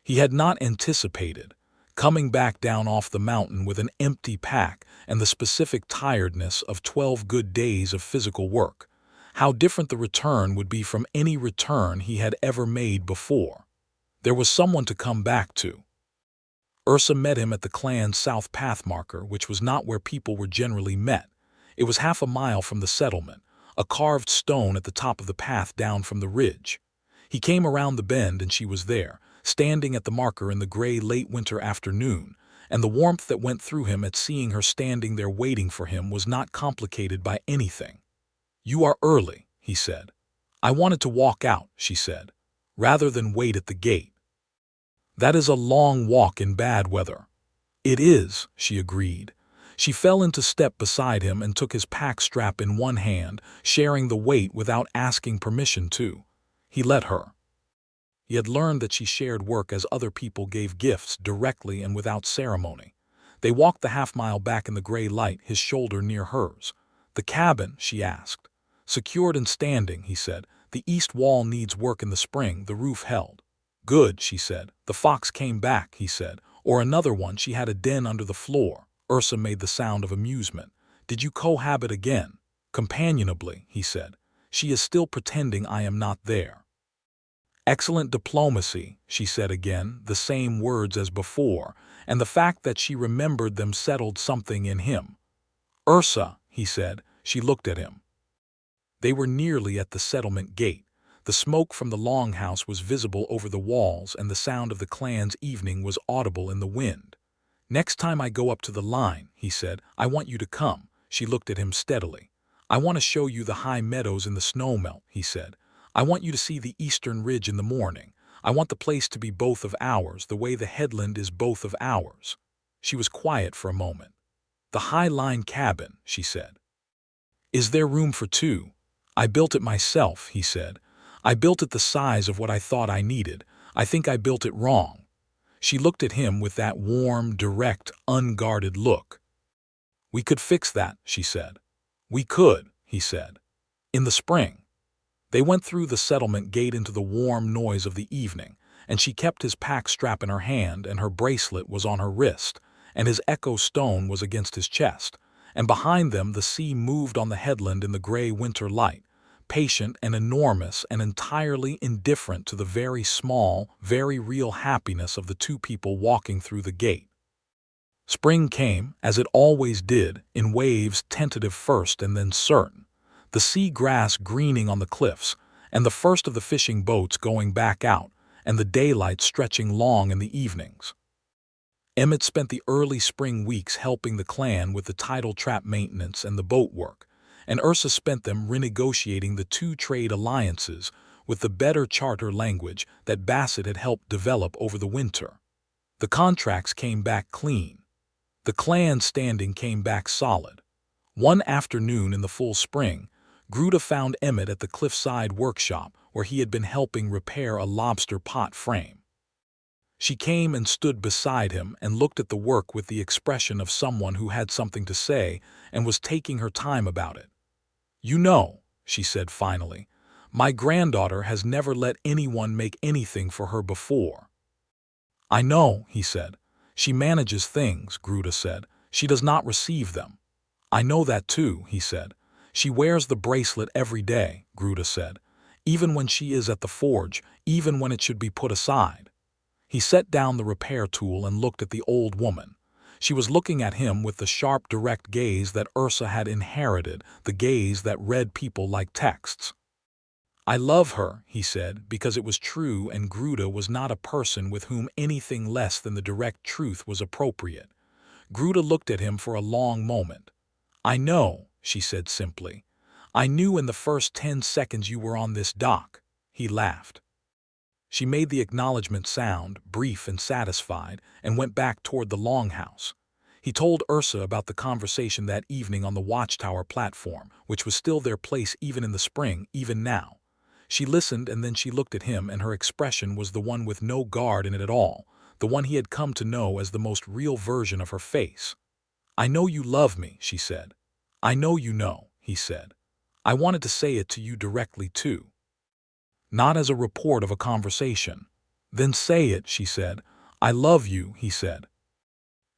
He had not anticipated coming back down off the mountain with an empty pack and the specific tiredness of 12 good days of physical work. How different the return would be from any return he had ever made before. There was someone to come back to. Ursa met him at the clan's south path marker, which was not where people were generally met. It was half a mile from the settlement, a carved stone at the top of the path down from the ridge. He came around the bend and she was there, standing at the marker in the gray late winter afternoon, and the warmth that went through him at seeing her standing there waiting for him was not complicated by anything. "You are early," he said. "I wanted to walk out," she said, "rather than wait at the gate." "That is a long walk in bad weather." "It is," she agreed. She fell into step beside him and took his pack strap in one hand, sharing the weight without asking permission to. He let her. He had learned that she shared work as other people gave gifts, directly and without ceremony. They walked the half-mile back in the gray light, his shoulder near hers. "The cabin?" she asked. "Secured and standing," he said. "The east wall needs work in the spring, the roof held." "Good," she said. "The fox came back," he said. "Or another one, she had a den under the floor." Ursa made the sound of amusement. "Did you cohabit again?" "Companionably," he said. "She is still pretending I am not there." "Excellent diplomacy," she said again, the same words as before, and the fact that she remembered them settled something in him. "Ursa," he said. She looked at him. They were nearly at the settlement gate. The smoke from the longhouse was visible over the walls, and the sound of the clan's evening was audible in the wind. "Next time I go up to the line," he said, "I want you to come." She looked at him steadily. "I want to show you the high meadows in the snowmelt," he said. "I want you to see the eastern ridge in the morning. I want the place to be both of ours, the way the headland is both of ours." She was quiet for a moment. "The High Line cabin," she said. "Is there room for two?" "I built it myself," he said. "I built it the size of what I thought I needed. I think I built it wrong." She looked at him with that warm, direct, unguarded look. "We could fix that," she said. "We could," he said. "In the spring." They went through the settlement gate into the warm noise of the evening, and she kept his pack strap in her hand, and her bracelet was on her wrist, and his echo stone was against his chest, and behind them the sea moved on the headland in the gray winter light, patient and enormous and entirely indifferent to the very small, very real happiness of the two people walking through the gate. Spring came, as it always did, in waves, tentative first and then certain, the sea grass greening on the cliffs, and the first of the fishing boats going back out, and the daylight stretching long in the evenings. Emmett spent the early spring weeks helping the clan with the tidal trap maintenance and the boat work, and Ursa spent them renegotiating the two trade alliances with the better charter language that Bassett had helped develop over the winter. The contracts came back clean. The clan standing came back solid. One afternoon in the full spring, Gruda found Emmett at the cliffside workshop where he had been helping repair a lobster pot frame. She came and stood beside him and looked at the work with the expression of someone who had something to say and was taking her time about it. "You know," she said finally, "my granddaughter has never let anyone make anything for her before." "I know," he said. "She manages things," Gruda said. "She does not receive them." "I know that too," he said. "She wears the bracelet every day," Gruda said, "even when she is at the forge, even when it should be put aside." He set down the repair tool and looked at the old woman. She was looking at him with the sharp, direct gaze that Ursa had inherited, the gaze that read people like texts. "I love her," he said, because it was true, and Gruda was not a person with whom anything less than the direct truth was appropriate. Gruda looked at him for a long moment. "I know," she said simply. "I knew in the first 10 seconds you were on this dock." He laughed. She made the acknowledgement sound, brief and satisfied, and went back toward the longhouse. He told Ursa about the conversation that evening on the watchtower platform, which was still their place even in the spring, even now. She listened, and then she looked at him, and her expression was the one with no guard in it at all, the one he had come to know as the most real version of her face. "I know you love me," she said. "I know you know," he said. "I wanted to say it to you directly, too. Not as a report of a conversation." "Then say it," she said. "I love you," he said.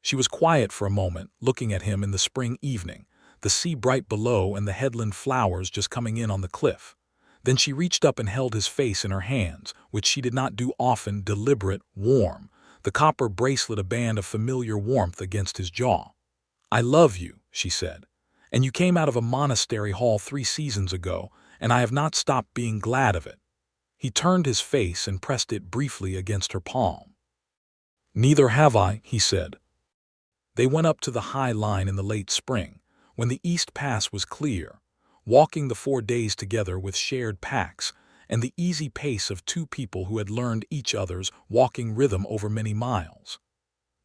She was quiet for a moment, looking at him in the spring evening, the sea bright below and the headland flowers just coming in on the cliff. Then she reached up and held his face in her hands, which she did not do often, deliberate, warm, the copper bracelet a band of familiar warmth against his jaw. "I love you," she said. "And you came out of a monastery hall 3 seasons ago, and I have not stopped being glad of it." He turned his face and pressed it briefly against her palm. "Neither have I," he said. They went up to the high line in the late spring, when the East Pass was clear, walking the 4 days together with shared packs and the easy pace of two people who had learned each other's walking rhythm over many miles.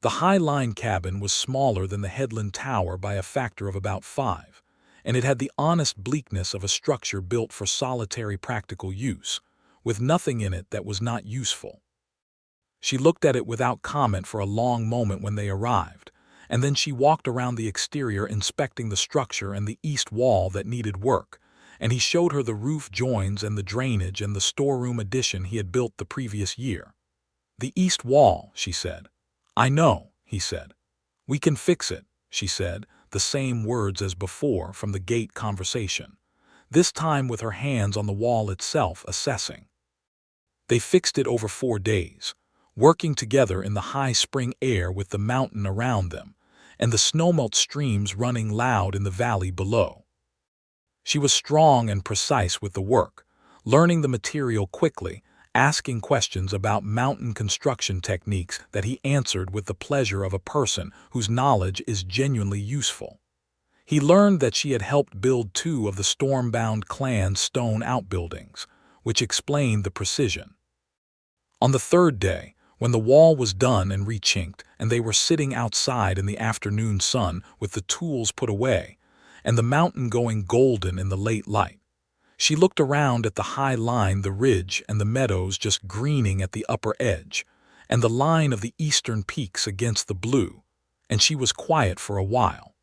The High Line cabin was smaller than the headland tower by a factor of about 5, and it had the honest bleakness of a structure built for solitary practical use, with nothing in it that was not useful. She looked at it without comment for a long moment when they arrived, and then she walked around the exterior inspecting the structure and the east wall that needed work, and he showed her the roof joins and the drainage and the storeroom addition he had built the previous year. "The east wall," she said. "I know," he said. "We can fix it," she said, the same words as before from the gate conversation, this time with her hands on the wall itself, assessing. They fixed it over 4 days, working together in the high spring air with the mountain around them, and the snowmelt streams running loud in the valley below. She was strong and precise with the work, learning the material quickly, asking questions about mountain construction techniques that he answered with the pleasure of a person whose knowledge is genuinely useful. He learned that she had helped build 2 of the Stormbound clan's stone outbuildings, which explained the precision. On the 3rd day, when the wall was done and rechinked, and they were sitting outside in the afternoon sun with the tools put away, and the mountain going golden in the late light, she looked around at the high line, the ridge and the meadows just greening at the upper edge, and the line of the eastern peaks against the blue, and she was quiet for a while.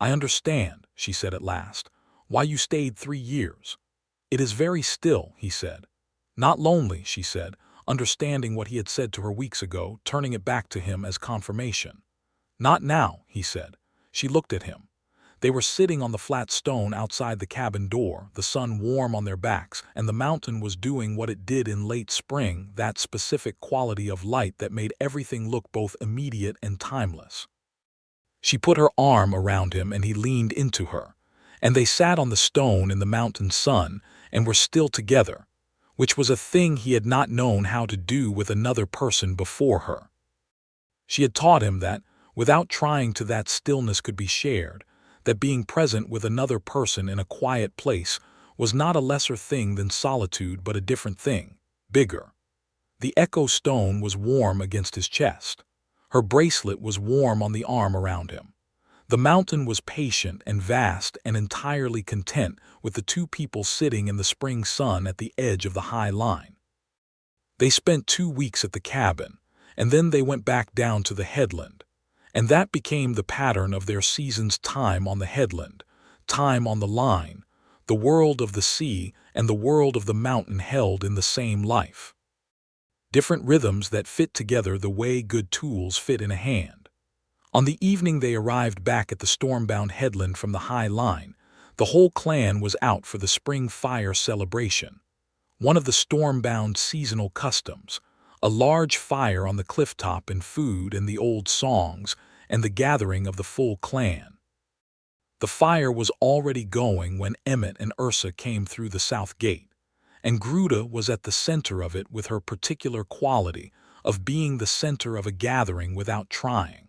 "I understand," she said at last, "why you stayed 3 years. It is very still," he said. "Not lonely," she said, understanding what he had said to her weeks ago, turning it back to him as confirmation. "Not now," he said. She looked at him. They were sitting on the flat stone outside the cabin door, the sun warm on their backs, and the mountain was doing what it did in late spring, that specific quality of light that made everything look both immediate and timeless. She put her arm around him and he leaned into her, and they sat on the stone in the mountain sun and were still together, which was a thing he had not known how to do with another person before her. She had taught him that, without trying to, that stillness could be shared, that being present with another person in a quiet place was not a lesser thing than solitude but a different thing, bigger. The echo stone was warm against his chest. Her bracelet was warm on the arm around him. The mountain was patient and vast and entirely content with the two people sitting in the spring sun at the edge of the high line. They spent 2 weeks at the cabin, and then they went back down to the headland. And that became the pattern of their season's time on the headland, time on the line, the world of the sea and the world of the mountain held in the same life. Different rhythms that fit together the way good tools fit in a hand. On the evening they arrived back at the Stormbound headland from the high line, the whole clan was out for the spring fire celebration. One of the Stormbound seasonal customs, a large fire on the clifftop and food and the old songs and the gathering of the full clan. The fire was already going when Emmett and Ursa came through the south gate, and Gruda was at the center of it with her particular quality of being the center of a gathering without trying.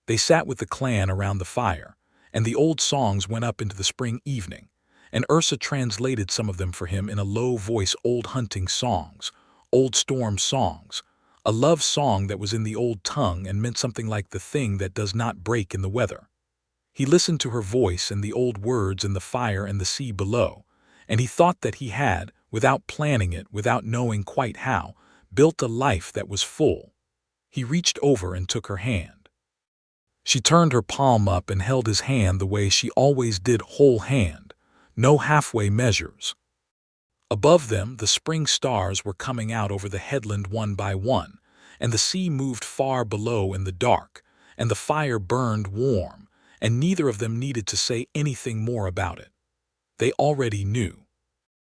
They sat with the clan around the fire, and the old songs went up into the spring evening, and Ursa translated some of them for him in a low voice, old hunting songs, old storm songs, a love song that was in the old tongue and meant something like the thing that does not break in the weather. He listened to her voice and the old words in the fire and the sea below, and he thought that he had, without planning it, without knowing quite how, built a life that was full. He reached over and took her hand. She turned her palm up and held his hand the way she always did, whole hand, no halfway measures. Above them, the spring stars were coming out over the headland one by one, and the sea moved far below in the dark, and the fire burned warm, and neither of them needed to say anything more about it. They already knew.